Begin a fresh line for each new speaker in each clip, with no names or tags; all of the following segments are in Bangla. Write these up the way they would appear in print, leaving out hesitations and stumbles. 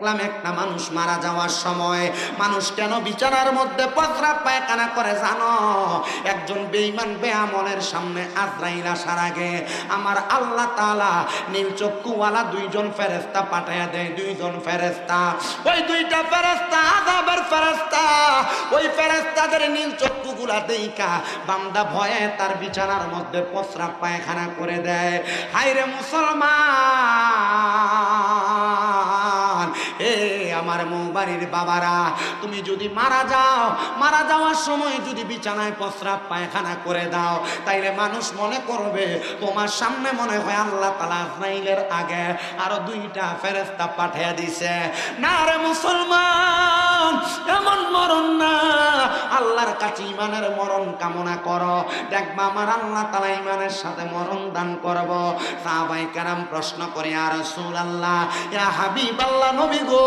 দেখলাম একটা মানুষ মারা যাওয়ার সময় মানুষ কেন বিছানার মধ্যে প্রস্রাব পায়খানা করে জানো? একজন বেঈমান বেআমলের সামনে আজরাইল আসার আগে আমার আল্লাহ তাআলা নীল চক্ষুওয়ালা দুইজন ফেরেশতা পাঠায়া দেয়। দুইজন ফেরেশতা, ওই দুইটা ফেরেশতা আযাবের ফেরেশতা। ওই ফেরেশতাদের নীল চক্ষুগুলা দেইখা বান্দা ভয়ে তার বিছানার মধ্যে প্রস্রাব পায়খানা করে দেয়। হায়রে মুসলমান, এ আমার মৌবাড়ির বাবারা, তুমি যদি মারা যাও, মারা যাওয়ার সময় যদি বিছানায় প্রস্রাব পায়খানা করে দাও, তাইলে মানুষ মনে করবে তোমার সামনে মনে হয় আল্লাহ তাআলা আজরাইলের আগে আরো দুইটা ফেরেশতা পাঠিয়ে দিছে। না রে মুসলমান, এমন মরণ না। আল্লাহর কাছে ঈমানের মরণ কামনা করো, দেখবা আমার আল্লাহ তাআলা ঈমানের সাথে মরণ দান করব। সাহাবায়ে কেরাম প্রশ্ন করে, ইয়া রাসূলুল্লাহ, ইয়া হাবিবাল্লাহ, নবী গো,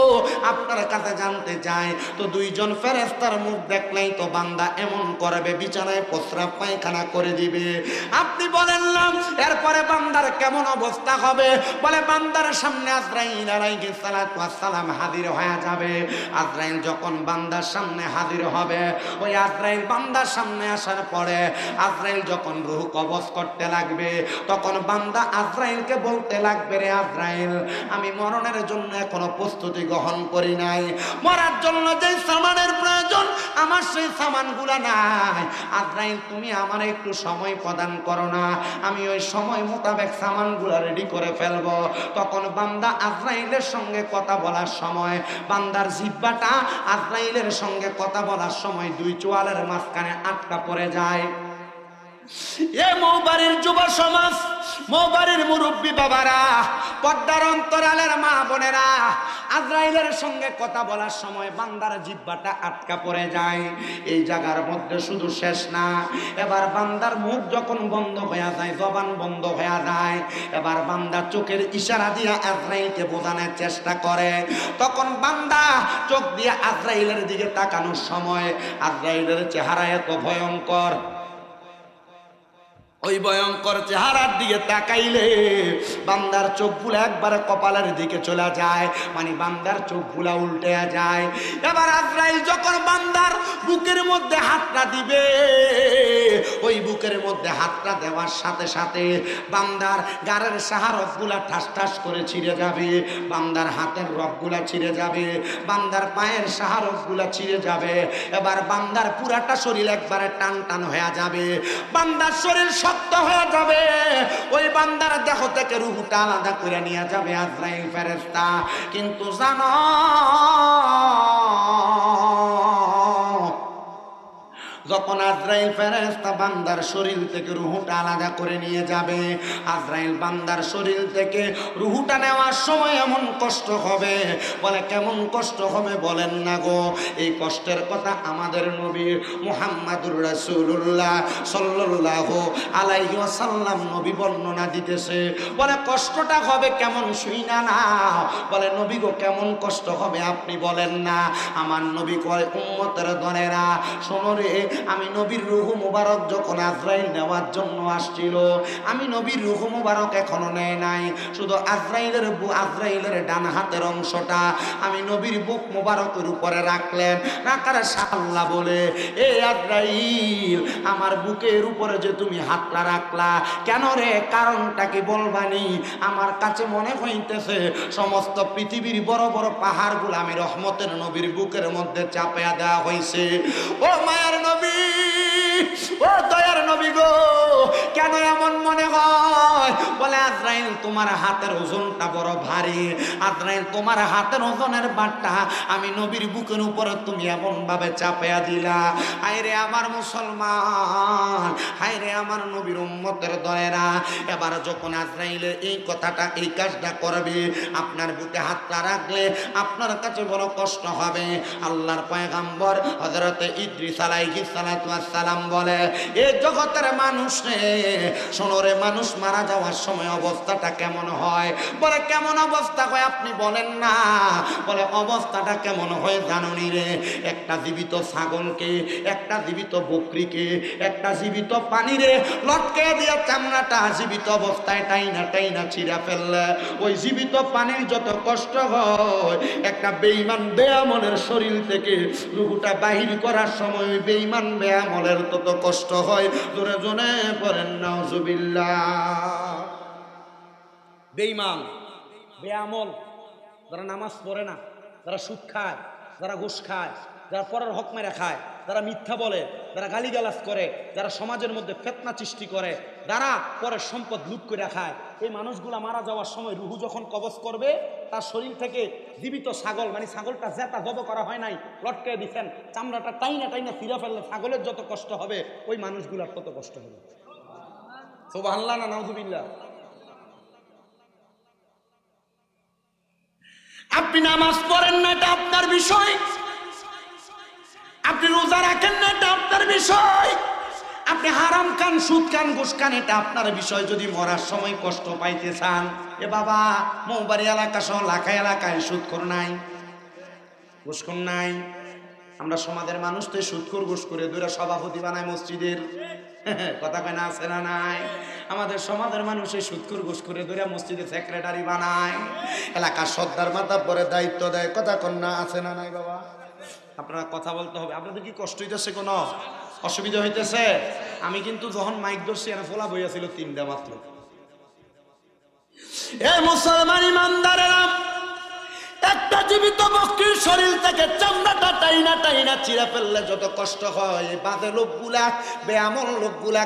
আপনার কাছে জানতে চাই তো দুইজন ফেরেশতার মুখ দেখলেই তো বান্দা এমন করবে, বিছানায় প্রস্রাব পায়খানা করে দিবে। আপনি বলেন না, এরপরে বান্দার কেমন অবস্থা হবে? বলে বান্দার সামনে আজরাইল আলাইহিস সালাতু ওয়াস সালাম হাজির হয়ে যাবে। আজরাইল যখন বান্দার সামনে হাজির হবে, ওই আজরাইল বান্দার সামনে আসার পরে আজরাইল যখন রূহ কবজ করতে লাগবে, তখন বান্দা আজরাইলকে বলতে লাগবে, রে আজরাইল, আমি মরণের জন্য এখনো প্রস্তুতি গ্রহণ করি নাই। মরার জন্য যে সামানের প্রয়োজন আমার সেই সামানগুলা নাই। আজরাইল, তুমি আমার একটু সময় প্রদান করো না, আমি ওই সময় মোতাবেক সামানগুলা রেডি করে ফেলবো। তখন বান্দা আজরাইলের সঙ্গে কথা বলার সময় বান্দার জিহ্বাটা আজরাইলের সঙ্গে কথা বলার সময় দুই চোয়ালের মাঝখানে আটকা পড়ে যায়। এ মৌবাড়ির যুব সমাজ, মৌবাড়ির মুরব্বী বাবারা, পর্দার অন্তরালের মা বোনেরা, আজরাইলের সঙ্গে কথা বলার সময় বান্দার জিহ্বাটা আটকা পড়ে যায়। এই জায়গার মধ্যে শুধু শেষ না, এবার বান্দার মুখ যখন বন্ধ হয়ে যায়, জবান বন্ধ হয়ে যায়, এবার বান্দা চোখের ইশারা দিয়ে আজরাইলকে বোঝানোর চেষ্টা করে। তখন বান্দা চোখ দিয়ে আজরাইলের দিকে তাকানোর সময় আজরাইলের চেহারা এত ভয়ঙ্কর, ওই ভয়ঙ্কর চেহারার দিকে তাকাইলে বান্দার চোখগুলো একবারে কপালের দিকে চলে যায়, মানে বান্দার চোখগুলা উল্টে যায়। এবার আজরাইল যখন বান্দার বুকের মধ্যে হাতটা দিবে, ওই বুকের মধ্যে হাতটা দেওয়ার সাথে সাথে বান্দার গাড়ের সাহারফগুলা ঠাস ঠাস করে ছিঁড়ে যাবে, বান্দার হাতের রগগুলা ছিঁড়ে যাবে, বান্দার পায়ের সাহারফগুলা ছিঁড়ে যাবে। এবার বান্দার পুরাটা শরীর একবারে টান টান হয়ে যাবে, বান্দার শরীর শক্ত হয়ে যাবে। ওই বান্দার দেহ থেকে রূহটা আলাদা করে নিয়ে যাবে আজরাইল ফেরেশতা। কিন্তু জানো, যখন আজরাইল ফেরেশতা বান্দার শরীর থেকে রূহটা আলাদা করে নিয়ে যাবে, আজরাইল বান্দার শরীর থেকে রূহটা নেওয়ার সময় এমন কষ্ট হবে, বলে কেমন কষ্ট হবে বলেন না গো। এই কষ্টের কথা আমাদের নবী মুহাম্মাদুর রাসূলুল্লাহ সাল্লাল্লাহু আলাইহি ওয়াসাল্লাম নবী বর্ণনা দিতেছে। বলে কষ্টটা হবে কেমন শুইনা না, বলে নবী গো কেমন কষ্ট হবে আপনি বলেন না। আমার নবী কয়, উম্মতের দনেরা শোনো রে, আমি নবীর রূহ মুবারক যখন আজরাইল নেওয়ার জন্য আসছিল, আমি নবীর রূহ মুবারক এখনো নেয় নাই, শুধু আজরাইলের ডান হাতের অংশটা আমি নবীর বুক মুবারকের উপরে রাখলেন। রাখার আল্লাহ বলে, এ আজরাইল, আমার বুকের উপরে যে তুমি হাতটা রাখলা কেন রে, কারণটা কি বলবানি? আমার কাছে মনে হইতেছে সমস্ত পৃথিবীর বড় বড় পাহাড়গুলো আমি রহমতের নবীর বুকের মধ্যে চাপিয়ে দেওয়া হয়েছে। ও মায়ার নবী, ও দয়ার নবী গো, কেন এমন মনে হয়? বলে আজরাইল, তোমার হাতের ওজনটা বড় ভারী, আজরাইল তোমার হাতের ওজনের বাটটা আমি নবীর বুকের উপরে তুমি এমন ভাবে চাপিয়ে দিলা। হায়রে আমার মুসলমান, হায়রে আমার নবীর উম্মতের দয়েরা। এবার যখন আজরাইলে এই কথাটা, এই কাজটা করবে, আপনার বুকে হাতটা রাখলে আপনার কাছে বড় কষ্ট হবে। আল্লাহর পয়গাম্বর হযরতে ইদ্রিস আলাইহিস সালাতু ওয়াস সালাম বলে, এ জগতের মানুষ রে শোনো রে, মানুষ মারা যাওয়ার সময় অবস্থাটা কেমন হয়? বলে কেমন অবস্থা হয় আপনি বলেন না। বলে অবস্থাটা কেমন হয় জানুনি রে, একটা জীবিত ছাগলকে, একটা জীবিত বকরিকে, একটা জীবিত পানিরে লটকে দিয়ে চামড়াটা জীবিত অবস্থায় টাইনা টাইনা ছিঁড়া ফেললে ওই জীবিত পানির যত কষ্ট হয়, একটা বেঈমান বেআমলের শরীর থেকে রূহটা বাহির করার সময় ওই বেঈমান বেআমলের তত কষ্ট হয়। জোরে জোরে পড়েন নাউজুবিল্লাহ। বেঈমান বেআমল, যারা নামাজ পড়ে না, যারা সুদ খায়, যারা ঘুষ খায়, যারা পরের হক মেরে খায়, যারা মিথ্যা বলে, যারা গালিগালাজ করে, যারা সমাজের মধ্যে ফিতনা সৃষ্টি করে, যারা পরের সম্পদ লুট করে খায়, এই মানুষগুলা মারা যাওয়ার সময় রুহু যখন কবজ করবে, তার শরীর থেকে জীবিত ছাগল, মানে ছাগলটা জেতা জব করা হয় নাই, লটকে দিচ্ছেন, চামড়াটা টাইনা টাইনা ফিরে ফেললে ছাগলের যত কষ্ট হবে ওই মানুষগুলার তত কষ্ট হবে। সুবহানাল্লাহ না নাউজুবিল্লাহ। আপনি নামাজ পড়েন না, এটা আপনার বিষয়। আপনি রোজা রাখেন না, এটা আপনার বিষয়। আপনি হারাম খান, সুদ খান, ঘুষ খান, এটা আপনার বিষয়। যদি মরার সময় কষ্ট পাইতে চান, এ বাবা মৌবাড়ি এলাকা সহ লাখাই এলাকায় সুদখোর নাই, ঘুষখোর নাই। আমরা সমাজের মানুষ তো সুদখোর ঘুষ করে দুইটা সভাপতি বানায় মসজিদের, কথা কয় না, আছে না নাই? আমাদের সমাজের মানুষ এই সুদখোর ঘুষ করে দুইটা মসজিদের সেক্রেটারি বানায়, এলাকার সর্দার মাথা পরে দায়িত্ব দেয়, কথা কন না, আছে না নাই? বাবা আপনারা কথা বলতে হবে। আপনাদের কি কষ্ট হইতেছে, কোনো অসুবিধা হইতেছে? আমি কিন্তু যখন মাইক ধরছি এর ফোলা বইয়াছিল 3টা মাত্র। এ মুসলমান ইমানদারেরা, একটা জীবিত বকরির শরীর থেকে চামড়াটা টাইনা টাইনা চিরা ফেললে যত কষ্ট হয়, বাজে লোকগুলা, বেআমল লোকগুলা,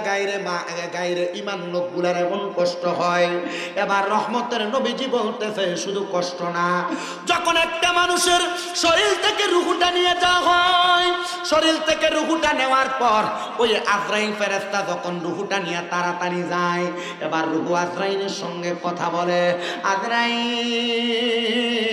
গায়রে ইমান লোকগুলার এমন কষ্ট হয়। এবার রহমতের নবীজি বলতেছে শুধু কষ্ট না, যখন একটা মানুষের শরীর থেকে রুহুটা নিয়ে যাওয়া হয়, শরীর থেকে রুহুটা নেওয়ার পর ওই আজরাইল ফেরেশতা যখন রুহুটা নিয়ে তাড়াতাড়ি যায়, এবার রুহু আজরাইলের সঙ্গে কথা বলে,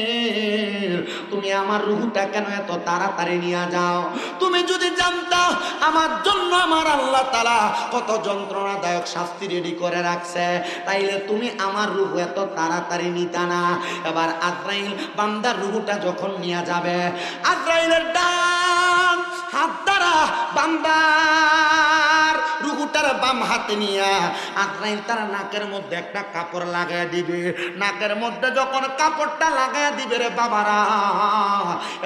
আজরাইল তুমি আমার রুহুটা কেন এত তাড়াতাড়ি নিয়ে যাও? তুমি যদি জানতা আমার জন্য আমার আল্লাহ তাআলা কত যন্ত্রণাদায়ক শাস্তি রেডি করে রাখছে, তাইলে তুমি আমার রুহু এত তাড়াতাড়ি নিতা না। এবার আজরাইল বান্দার রুহুটা যখন নিয়ে যাবে, আজরাইলের ডান হাত দ্বারা বান্দার রুহুটার বাম হাতে নিয়ে আজরাইল তার নাকের মধ্যে একটা কাপড় লাগায় দিবে। নাকের মধ্যে যখন কাপড়টা লাগায় দিবে রে বাবারা,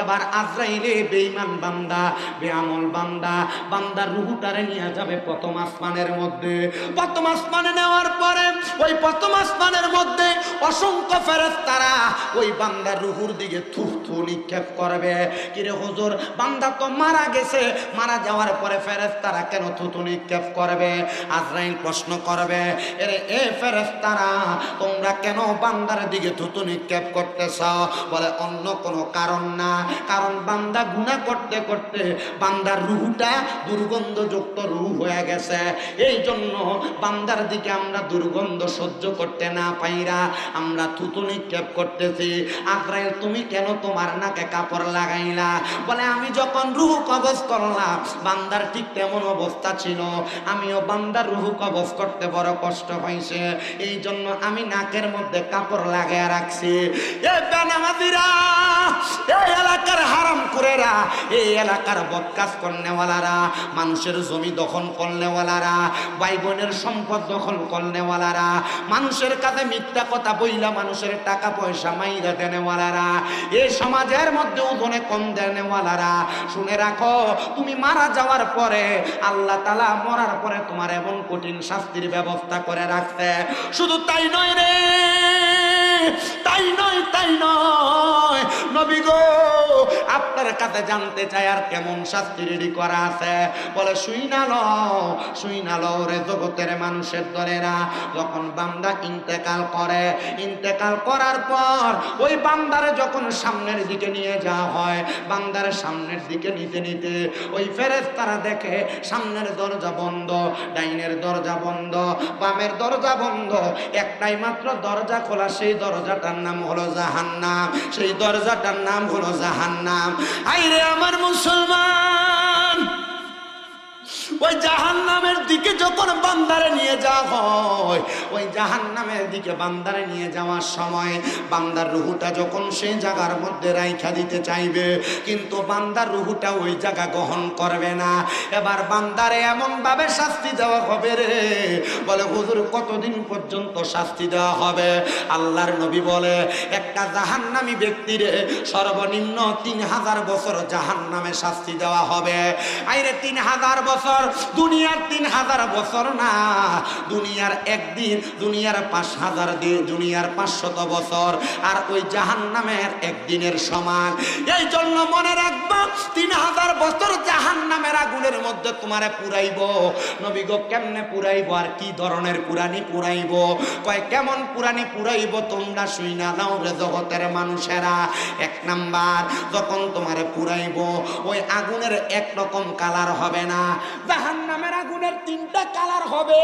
এবার আজরাইলে বেঈমান বান্দা, বেআমল বান্দা, বান্দার রুহুটারে নিয়ে যাবে প্রথম আসমানের মধ্যে। প্রথম আসমানে নেওয়ার পরে ওই প্রথম আসমানের মধ্যে অসংখ্য ফেরেশতারা ওই বান্দার রুহুর দিকে থু থু নিক্ষেপ করবে। কিরে হুজুর, বান্দা তো মারা গেছে, মারা যাওয়ার পরে ফেরেশতারা কেন থুতু নিক্ষেপ করবে? আজরাইল প্রশ্ন করবে, এরে এ ফেরেশতারা তোমরা কেন বান্দার দিকে থুতু নিক্ষেপ করতেছ? বলে অন্য কোনো কারণ না, কারণ বান্দা গুনাহ করতে করতে বান্দার রুহুটা দুর্গন্ধযুক্ত রুহ হয়ে গেছে, এই জন্য বান্দার দিকে আমরা দুর্গন্ধ সহ্য করতে না পাইরা আমরা থুতু নিক্ষেপ করতেছি। আজরাইল তুমি কেন তোমার নাকে কাপড় লাগাইলা? বলে আমি যখন রুহ কবজ করলাম বান্দার ঠিক তেমন অবস্থা ছিল, আমিও বান্দার রুহ কবজ করতে বড় কষ্ট হয়েছে, এই জন্য আমি নাকের মধ্যে কাপড় লাগাইয়া রাখছি। এ বেনামাজিরা, এই এলাকার হারাম করেরা, এই এলাকার বদকাজ করনেওয়ালারা, মানুষের জমি দখল করনেওয়ালারা, ভাই বোনের সম্পদ দখল করনেওয়ালারা, মানুষের কাছে মিথ্যা কথা বইলা মানুষের টাকা পয়সা মাইরা দেনেওয়ালারা, এই সমাজের মধ্যে ওজনে কম দেনেওয়ালারা, শুনে রাখো তুমি মারা যাওয়ার পরে আল্লাহ তাআলা মরার পরে তোমার এমন কঠিন শাস্তির ব্যবস্থা করে রাখছে। শুধু তাই নয় রে, তাই নয়, তাই নয়, নবী গো আপনার কাছে জানতে চাই আর কেমন শাস্তি রেডি করা আছে। বলে শুইনা লও রে জগতের মানুষের দলেরা, যখন বান্দা ইন্তেকাল করে, ইন্তেকাল করার পর ওই বান্দারে যখন সামনের দিকে নিয়ে যাওয়া হয়, বান্দার সামনের দিকে নিতে নিতে ওই ফেরেশতারা দেখে সামনের দরজা বন্ধ, ডাইনের দরজা বন্ধ, বামের দরজা বন্ধ, একটাই মাত্র দরজা খোলা, সেই দরজাটার নাম হলো জাহান্নাম, সেই দরজাটার নাম হলো জাহান্নাম। আইরে আমার মুসলমান, ওই জাহান্নামের দিকে যখন বান্দারে নিয়ে যাওয়া হয়, ওই জাহান্নামের দিকে বান্দারে নিয়ে যাওয়ার সময় বান্দার রুহুটা যখন সেই জায়গার মধ্যে রাইখা দিতে চাইবে, কিন্তু বান্দার রুহুটা ওই জায়গা গ্রহণ করবে না। এবার বান্দারে এমন ভাবে শাস্তি দেওয়া হবে রে, বলে হুজুর কতদিন পর্যন্ত শাস্তি দেওয়া হবে? আল্লাহর নবী বলে একটা জাহান্নামী ব্যক্তিরে সর্বনিম্ন 3000 বছর জাহান্নামে শাস্তি দেওয়া হবে। আইরে 3000 বছর, দুনিয়ার 3000 বছর না, দুনিয়ার একদিন, দুনিয়ার 5000 দিন, দুনিয়ার 500 বছর আর ওই জাহান্নামের একদিনের সমান। এই জন্য মনে রাখবা 3000 বছর জাহান্নামের আগুনের মধ্যে তোমারে পুরাইব। নবী গো কেমনে পুরাইব আর কি ধরনের পুরানি পুরাইব? কয় কেমন পুরানি পুরাইব তোমরা শুই না নাও রে জগতের মানুষেরা। এক নাম্বার, যখন তোমারে পুরাইব ওই আগুনের একরকম কালার হবে না, জাহান্নামের আগুনের 3টা কালার হবে।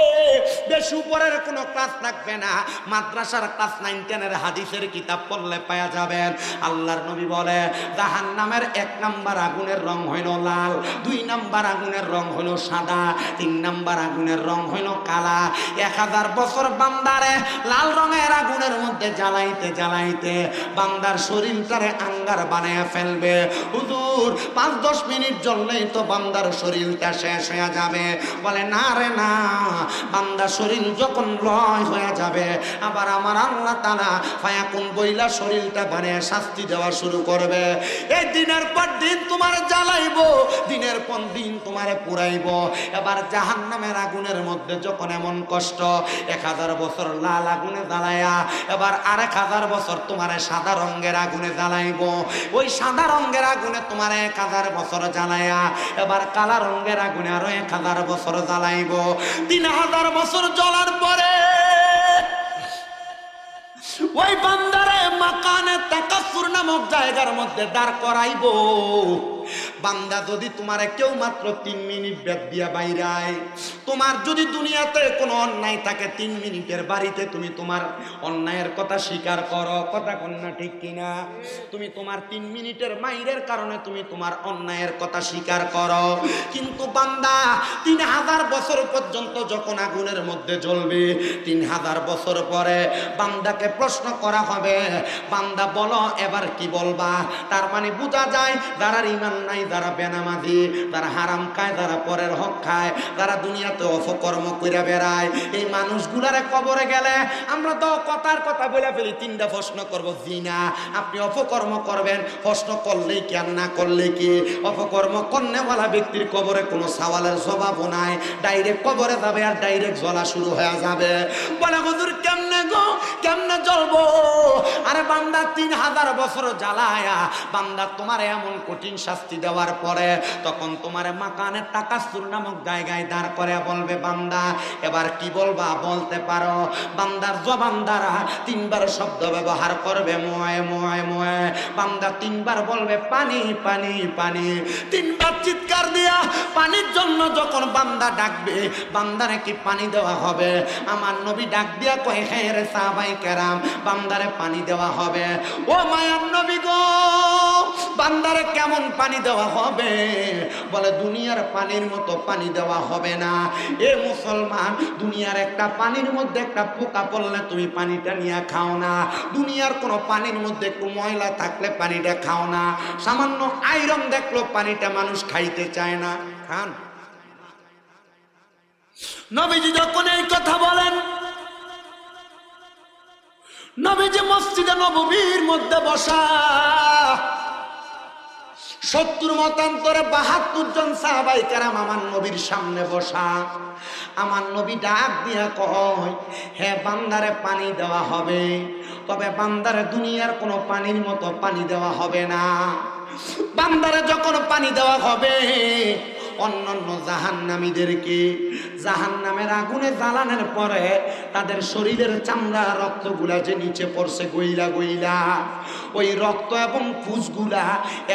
বেশ উপরের কোনো ক্লাস থাকবে না, মাদ্রাসার ক্লাস 9 10 হাদিসের কিতাব পড়লে পাওয়া যাবেন। আল্লাহর নবী বলে জাহান্নামের 1 নাম্বার আগুনের রং হইল লাল, 2 নাম্বার আগুনের রং হইল সাদা, 3 নাম্বার আগুনের রং হইল কালা। 1000 বছর বান্দারে লাল রঙের আগুনের মধ্যে জ্বালাইতে জ্বালাইতে বান্দার শরীরটারে আঙ্গার বানায় ফেলবে। হুজুর 5-10 মিনিট জ্বললেই তো বান্দার শরীরটা শেষ হয়ে যাবে। বলে না রে না, বান্দার শরীর যখন লয় হয়ে যাবে আবার আমার আল্লাহ তাআলা ফায়াকুন বইলা শরীরটা বানিয়ে শাস্তি দেওয়া শুরু করবে। এই দিনের পর দিন তোমার জ্বালাইবো, দিনের পর দিন তোমারে পুরাইব। এবার জাহান্নামের আগুনের মধ্যে যখন এমন কষ্ট, 1000 বছর লাল আগুনে জ্বালায়া এবার 1000 বছর তোমারে সাদা রঙের আগুনে জ্বালাইব। ওই সাদা রঙের আগুনে তোমারে 1000 বছর জ্বালায়া এবার কালা রঙের আগুনে আরো 1000 বছর জ্বালাইব। 3000 বছর জ্বলার পরে ওই বান্দারে মাকানে তাকাসসুর নামক জায়গার মধ্যে দাঁড় করাইব। বান্দা যদি তোমারে কেউ মাত্র 3 মিনিট ব্যাগ দিয়া বাইরায়, তোমার যদি দুনিয়াতে কোনো অন্যায় থাকে 3 মিনিটের বাড়িতে তুমি তোমার অন্যায়ের কথা স্বীকার করো, কথা কন্যা ঠিক কিনা? তুমি তোমার 3 মিনিটের মাইরের কারণে তুমি তোমার অন্যায়ের কথা স্বীকার করো। কিন্তু বান্দা 3000 বছর পর্যন্ত যখন আগুনের মধ্যে জ্বলবে, 3000 বছর পরে বান্দাকে প্রশ্ন করা হবে, বান্দা বলো এবার কি বলবা? তার মানে বোঝা যায় যারা ঈমান নাই, যারা বেনামাজি, যারা হারাম খায়, যারা পরের হক খায়, যারা দুনিয়াতে অপকর্ম করে বেড়ায়, এই মানুষগুলারে কবরে গেলে আমরা তো কথার কথা বলে ফেলি। 3টা প্রশ্ন করবো, জি না আপনি অপকর্ম করবেন, প্রশ্ন করলেই কি আর না করলে কি? অপকর্ম কর্নেওয়ালা ব্যক্তির কবরে কোনো সওয়ালের জবাবও নাই, ডাইরেক্ট কবরে যাবে আর ডাইরেক্ট জ্বলা শুরু হয়ে যাবে। বলে হুজুর কেমনে গো, কেমনে জ্বলবো? আরে বান্দা 3000 বছর জ্বালায়া বান্দা তোমার এমন কঠিন শাস্তি দেওয়ার পরে তখন তোমার মাকানে তাকাসসুর নামক জায়গায় দাঁড় করে বলবে, বান্দা এবার কি বলবা বলতে পারো? বান্দার জবান দ্বারা 3বার শব্দ ব্যবহার করবে, মোয়ে মোয়ে মোয়ে। বান্দা 3বার বলবে পানি পানি পানি। 3বার চিৎকার দিয়া পানির জন্য যখন বান্দা ডাকবে, বান্দারে কি পানি দেওয়া হবে? আমার নবী ডাক দিয়া কয়, হ্যাঁ রে সাহাবায়ে কেরাম, বান্দারে পানি দেওয়া হবে। ও মায়ার নবী গো, বান্দারে কেমন পানি দেওয়া হবে? বলে দুনিয়ার পানির মতো পানি দেওয়া হবে না। এ মুসলমান, দুনিয়ার একটা পানির মধ্যে একটা পোকা পড়লে তুমি পানিটা নিয়ে খাও না, দুনিয়ার কোনো পানির মধ্যে একটু ময়লা থাকলে পানিটা খাও না, সামান্য আয়রন দেখলো পানিটা মানুষ খাইতে চায় না, খান। নবীজি যখন এই কথা বলেন, নবীজি মসজিদে নববীর মধ্যে বসা 70 মতান্তরে 72 জন সাহাবায়ে কেরাম আমার নবীর সামনে বসা। আমার নবী ডাক দিয়া কয়, হে বান্দারে পানি দেওয়া হবে, তবে বান্দারে দুনিয়ার কোনো পানির মতো পানি দেওয়া হবে না। বান্দারে যখন পানি দেওয়া হবে, অন্যান্য জাহান্নামীদেরকে জাহান্নামের আগুনে জ্বালানোর পরে তাদের শরীরের চামড়া রক্তগুলা যে নিচে পড়ছে গইলা গইলা, ওই রক্ত এবং ফুসগুলা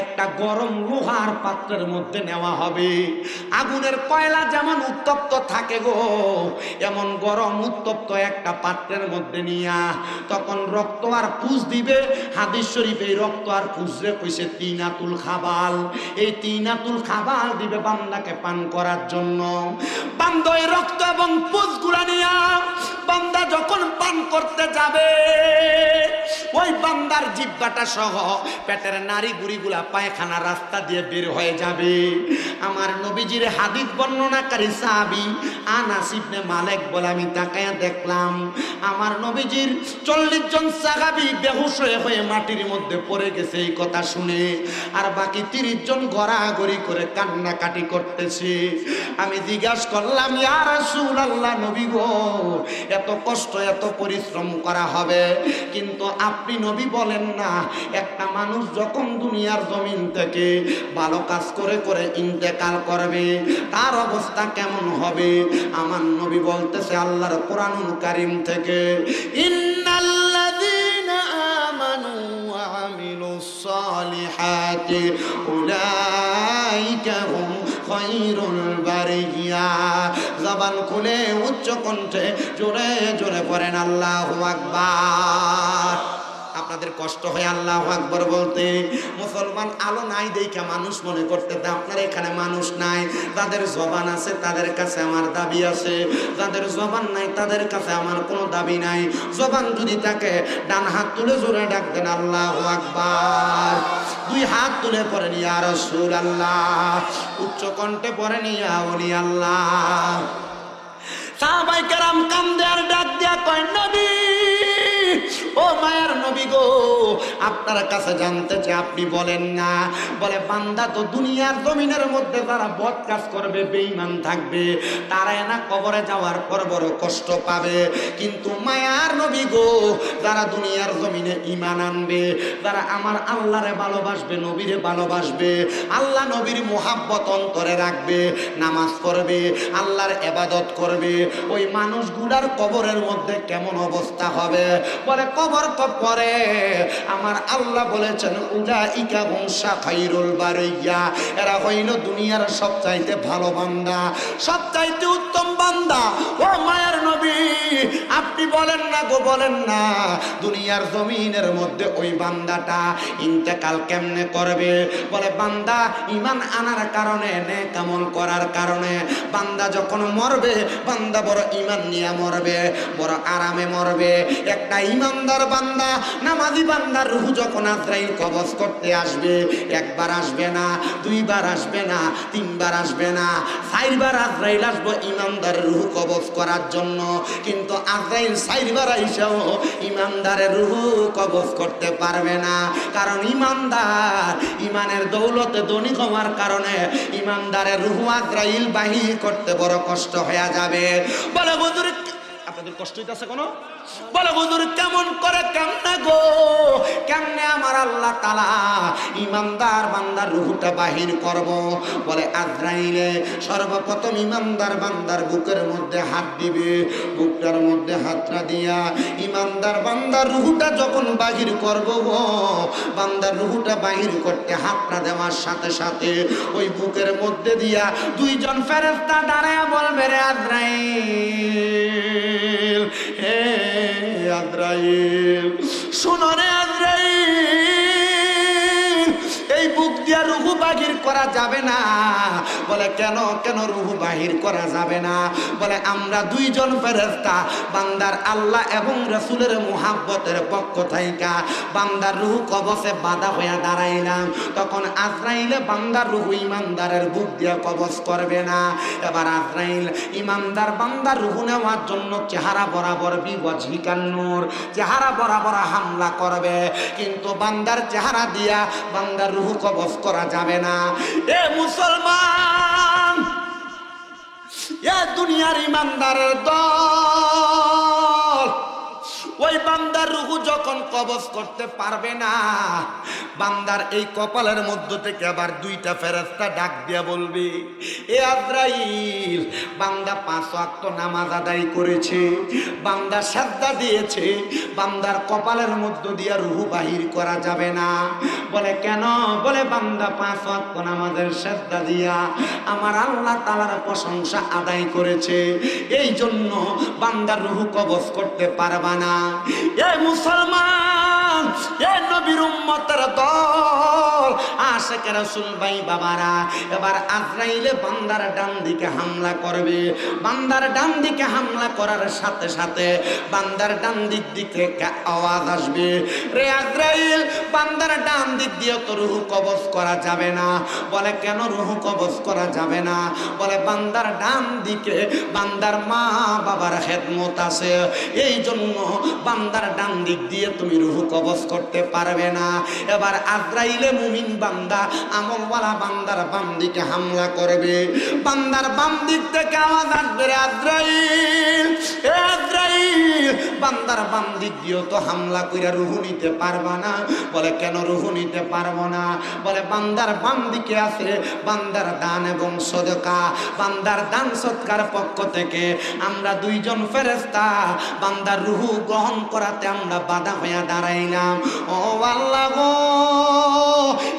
একটা গরম লোহার পাত্রের মধ্যে নেওয়া হবে। আগুনের কয়লা যেমন উত্তপ্ত থাকে গো, এমন গরম উত্তপ্ত একটা পাত্রের মধ্যে নিয়া তখন রক্ত আর ফুস দিবে। হাদিস শরীফে এই রক্ত আর ফুসরে কইছে তিনাতুল খাবাল। এই তিনাতুল খাবাল দিবে বান্দা বান্দাকে পান করার জন্য। বান্দা ওই রক্ত এবং পুঁজগুলা নিয়া বান্দা যখন পান করতে যাবে, ওই বান্দার জিহ্বাটা সহ পেটের নাড়ি বুড়িগুলা পায়খানা রাস্তা দিয়ে বের হয়ে যাবে। আমার নবীজির হাদিস বর্ণনাকারী সাহাবী আনাস ইবনে মালিক বলে, আমি তাকায়া দেখলাম আমার নবীজির 40 জন সাহাবী বেহুশ হয়ে মাটির মধ্যে পড়ে গেছে এই কথা শুনে, আর বাকি 30 জন গড়াগড়ি করে কান্নাকাটি করতেছে। আমি জিজ্ঞাসা করলাম, ইয়া রাসূলুল্লাহ, নবী গো, এত কষ্ট এত পরিশ্রম করা হবে, কিন্তু আপনি নবী বলেন না একটা মানুষ যখন দুনিয়ার জমিন থেকে ভালো কাজ করে করে ইন্তেকাল করবে তার অবস্থা কেমন হবে? আমার নবী বলতেছে আল্লাহর কোরআনুল কারীম থেকে, ইন্নাল্লাযীনা আমানু ওয়া আমিলুস সালিহাতি উলাইকা হুম খায়রুল বারিয়া। জবান খুলে উচ্চ কণ্ঠে জোরে জোরে পড়েন আল্লাহু আকবার। আপনাদের কষ্ট হয় আল্লাহু আকবার বলতে? মুসলমান আলো নাই দেখা মানুষ মনে করতে, আপনার এখানে মানুষ নাই। যাদের জবান আছে তাদের কাছে আমার দাবি আছে, যাদের জবান নাই তাদের কাছে আমার কোনো দাবি নাই। জবান যদি থাকে ডান হাত তুলে জোরে ডাক দেন আল্লাহু আকবার। দুই হাত তুলে পড়েন ইয়া রাসূলুল্লাহ, উচ্চ কণ্ঠে পড়েন ইয়া ওলি আল্লাহ। সাহাবায়ে কেরাম কান্দে আর ডাক দিয়া কয়, নবী, ও মায়ার নবী গো, আপনার কাছে জানতে চাই আপনি বলেন না। বলে, বান্দা তো দুনিয়ার জমিনের মধ্যে যারা বদ কাজ করবে, বেঈমান থাকবে, তারা না কবরে যাওয়ার পর বড় কষ্ট পাবে, কিন্তু মায়ার নবী গো, যারা দুনিয়ার জমিনে ঈমান আনবে, যারা আমার আল্লাহরে ভালোবাসবে, নবীরে ভালোবাসবে, আল্লাহ নবীর মুহাব্বত অন্তরে রাখবে, নামাজ পড়বে, আল্লাহর ইবাদত করবে, ওই মানুষগুলার কবরের মধ্যে কেমন অবস্থা হবে? বলে, কবর তো পরে আমার আল্লাহ বলেছেন উলাইকা হুম খায়রুল বারিয়া, এরা হইল দুনিয়ার সবচাইতে ভালো বান্দা, সবচাইতে উত্তম বান্দা। ও মায়ার নবী, আপনি বলেন না গো, বলেন না দুনিয়ার জমিনের মধ্যে ওই বান্দাটা ইন্তেকাল কেমনে করবে? বলে, বান্দা ঈমান আনার কারণে, নেক আমল করার কারণে বান্দা যখন মরবে, বান্দা বড় ঈমান নিয়ে মরবে, বড় আরামে মরবে। একটা ঈমানদার বান্দা, নামাজি বান্দার রূহ যখন আজরাইল কবজ করতে আসবে, একবার আসবে না, দুইবার আসবে না, তিনবার আসবে না, 4 বার আজরাইল আসবে ঈমানদারের রূহ কবজ করার জন্য। কিন্তু আজরাইল 4 বার আইসাও ঈমানদারের রূহ কবজ করতে পারবে না, কারণ ঈমানদার ঈমানের দৌলতে ধনী হওয়ার কারণে ঈমানদারের রূহ আজরাইল বাহির করতে বড় কষ্ট হয়ে যাবে। বলে, হুজুর আপনাদের কষ্ট হইতাছে কোনো? বলে, হুজুর কেমন করে, কেমনে গো, কেমনে আমার আল্লাহ তাআলা ঈমানদার বান্দার রূহটা বাহির করব? বলে, আজরাইলে সর্বপ্রথম ঈমানদার বান্দার বুকের মধ্যে হাত দিবে, বুকটার মধ্যে হাতটা দিয়া ঈমানদার বান্দার রূহটা যখন বাহির করব গো, বান্দার রূহটা বাহির করতে হাতটা দেওয়ার সাথে সাথে ওই বুকের মধ্যে দিয়া 2 জন ফেরেশতা দাঁড়ায় বলবে, রে আজরাইল, হে আজরাইল, শোনো রে আজরাইল, এই বুক দিয়া রূহ বাহির করা যাবে না। বলে, কেন কেন রূহ বাহির করা যাবে না? বলে, আমরা 2 জন ফেরেশতা বান্দার আল্লাহ এবং রাসূলের মুহাব্বতের পক্ষ থেকে বান্দার রূহ কবজে বাধা হয়ে দাঁড়াইলাম, তখন আজরাইলে বান্দার রূহ ঈমানদারের বুক দিয়া কবজ করবে না। এবার আজরাইল ঈমানদার বান্দার রূহ নেওয়ার জন্য চেহারা বরাবর বিওয়াজহিকান নূর, চেহারা বরাবর হামলা করবে, কিন্তু বান্দার চেহারা দিয়া বান্দার রূহ কবজ করা যাবে না। এ মুসলমান, এ দুনিয়ার ঈমানদারের দল, ওই বান্দার রূহ যখন কবজ করতে পারবে না, বান্দার এই কপালের মধ্য থেকে আবার 2টা ফেরেশতা ডাক দিয়া বলবে, এ আজরাইল, বান্দা 5 ওয়াক্ত নামাজ আদায় করেছে, বান্দা সাজদা দিয়েছে, বান্দার কপালের মধ্য দিয়া রূহ বাহির করা যাবে না। বলে, কেন? বলে, বান্দা 5 ওয়াক্ত নামাজের সাজদা দিয়া আমার আল্লাহ তাআলার প্রশংসা আদায় করেছে, এই জন্য বান্দার রূহ কবজ করতে পারবা না। এ মুসলমান, এ নবীর উম্মতের দল, আশিকে রাসূল ভাই বাবারা, এবার আজরাইলে বান্দার ডান দিকে হামলা করবে। বান্দার ডান দিকে হামলা করার সাথে সাথে বান্দার ডান দিক দিকে আওয়াজ আসবে, রে আজরাইল, বান্দার ডান দিক দিয়ে তো রূহ কবজ করা যাবে না। বলে কেন রূহ কবজ করা যাবে না? বলে বান্দার ডান দিকে বান্দার মা বাবার খেদমত আছে, এই জন্য বান্দার ডান দিক দিয়ে তুমি রূহ কবজ করতে পারবে না। এবার আজরাইলে মুমিন বান্দা আমলওয়ালা বান্দার বাম দিকে হামলা করবে। বান্দার বাম দিক থেকে আওয়াজ আসবে, রে আজরাইল, এ আজরাইল, বান্দার বাম দিক দিয়েও তো হামলা কইরা রূহ নিতে পারবা না। বলে কেন রূহ নিতে পারবো না? বলে বান্দার বাম দিকে আছে বান্দার দান এবং সদকা। বান্দার দান সদকার পক্ষ থেকে আমরা দুইজন ফেরেশতা বান্দার রূহ গ্রহণ করাতে আমরা বাধা হইয়া দাঁড়াইলাম। ও আল্লাহ গো,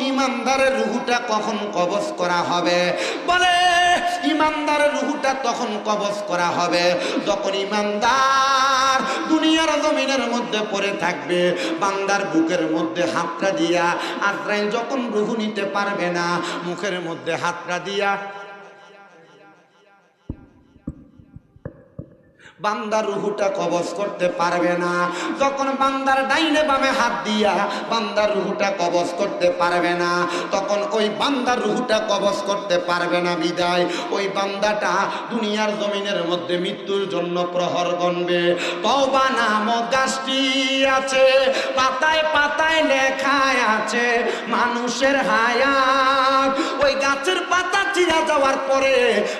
ইমানদারের রূহটা কখন কবজ করা হবে? বলে ইমানদারের রূহটা তখন কবজ করা হবে যখন ইমানদার দুনিয়ার জমিনের মধ্যে পড়ে থাকবে, বান্দার বুকের মধ্যে হাতটা দিয়া আজরাইল যখন রূহ নিতে পারবে না, মুখের মধ্যে হাতটা দিয়া বান্দার রূহটা কবজ করতে পারবে না। যখন বান্দার ডাইনে বামে হাত দিয়া বান্দার রূহটা কবজ করতে পারবে না, তখন ওই বান্দার রূহটা কবজ করতে পারবে না বিদায় ওই বান্দাটা দুনিয়ার জমিনের মধ্যে মৃত্যুর জন্য প্রহর গণবে। তওবা নামক গাছটি আছে, পাতায় পাতায় লেখা আছে মানুষের হায়াত। ওই গাছের পাতা চিরা যাওয়ার পরে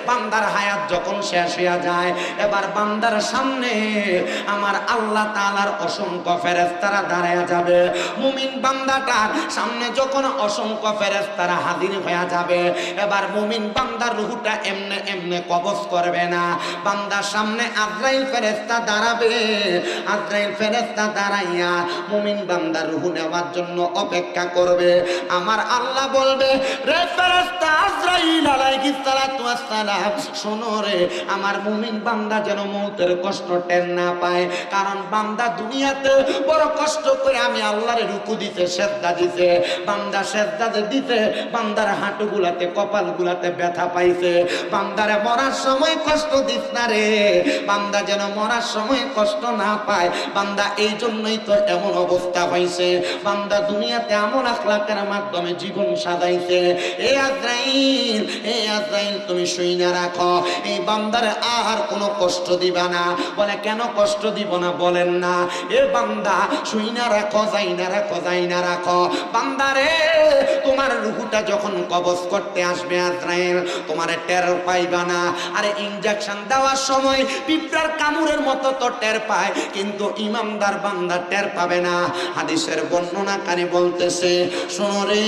বান্দার হায়াত যখন শেষ হয়ে যায়, এবার বান্দার সামনে আমার আল্লাহ তাআলার অসংখ্য ফেরেশতারা দাঁড়ায়া যাবে। মুমিন বান্দাটার সামনে যখন অসংখ্য ফেরেশতারা হাজির হয়ে যাবে, এবার মুমিন বান্দার রূহটা এমনে এমনে কবজ করবে না। বান্দার সামনে আজরাইল ফেরেশতা দাঁড়াবে। আজরাইল ফেরেশতা দাঁড়াইয়া মুমিন বান্দার রূহ নেওয়ার জন্য অপেক্ষা করবে। আমার আল্লাহ বলবে, রে ফেরেশতা আজরাইল আলাইহিস সালাতু ওয়াস সালাম, শোনো রে, আমার মুমিন বান্দা যেন মউতের কষ্ট টের না পায়। কারণ বান্দা দুনিয়াতে বড় কষ্ট করে আমি আল্লাহরে রুকু দিতে, সেজদা দিতে, বান্দা সেজদা দিতে বান্দার হাঁটুগুলাতে কপালগুলাতে ব্যথা পাইছে। বান্দারে মরার সময় কষ্ট দিস না রে, বান্দা যেন মরার সময় কষ্ট না পায়। বান্দা এই জন্যই তো এমন অবস্থা হয়েছে, বান্দা দুনিয়াতে আমল আখলাকের মাধ্যমে জীবন সাজাইছে। এ আজরাইল, এ আজরাইল, তুমি শুইনা রাখো, এই বান্দারে আর কোনো কষ্ট দিবা না। বলে কেন কষ্ট দিব না বলেন না? এ বান্দা শুইনা রাখো, যাই না রাখো, যাই না রাখো। বান্দারে তোমার রূহটা যখন কবজ করতে আসবে আজরাইল, তোমারে টের পাইবা না। আরে ইনজেকশন দেওয়ার সময় পিঁপড়ার কামড়ের মতো তো টের পায়, কিন্তু ইমানদার বান্দা টের পাবে না। হাদিসের বর্ণনাকারী বলতেছে, শোনো রে,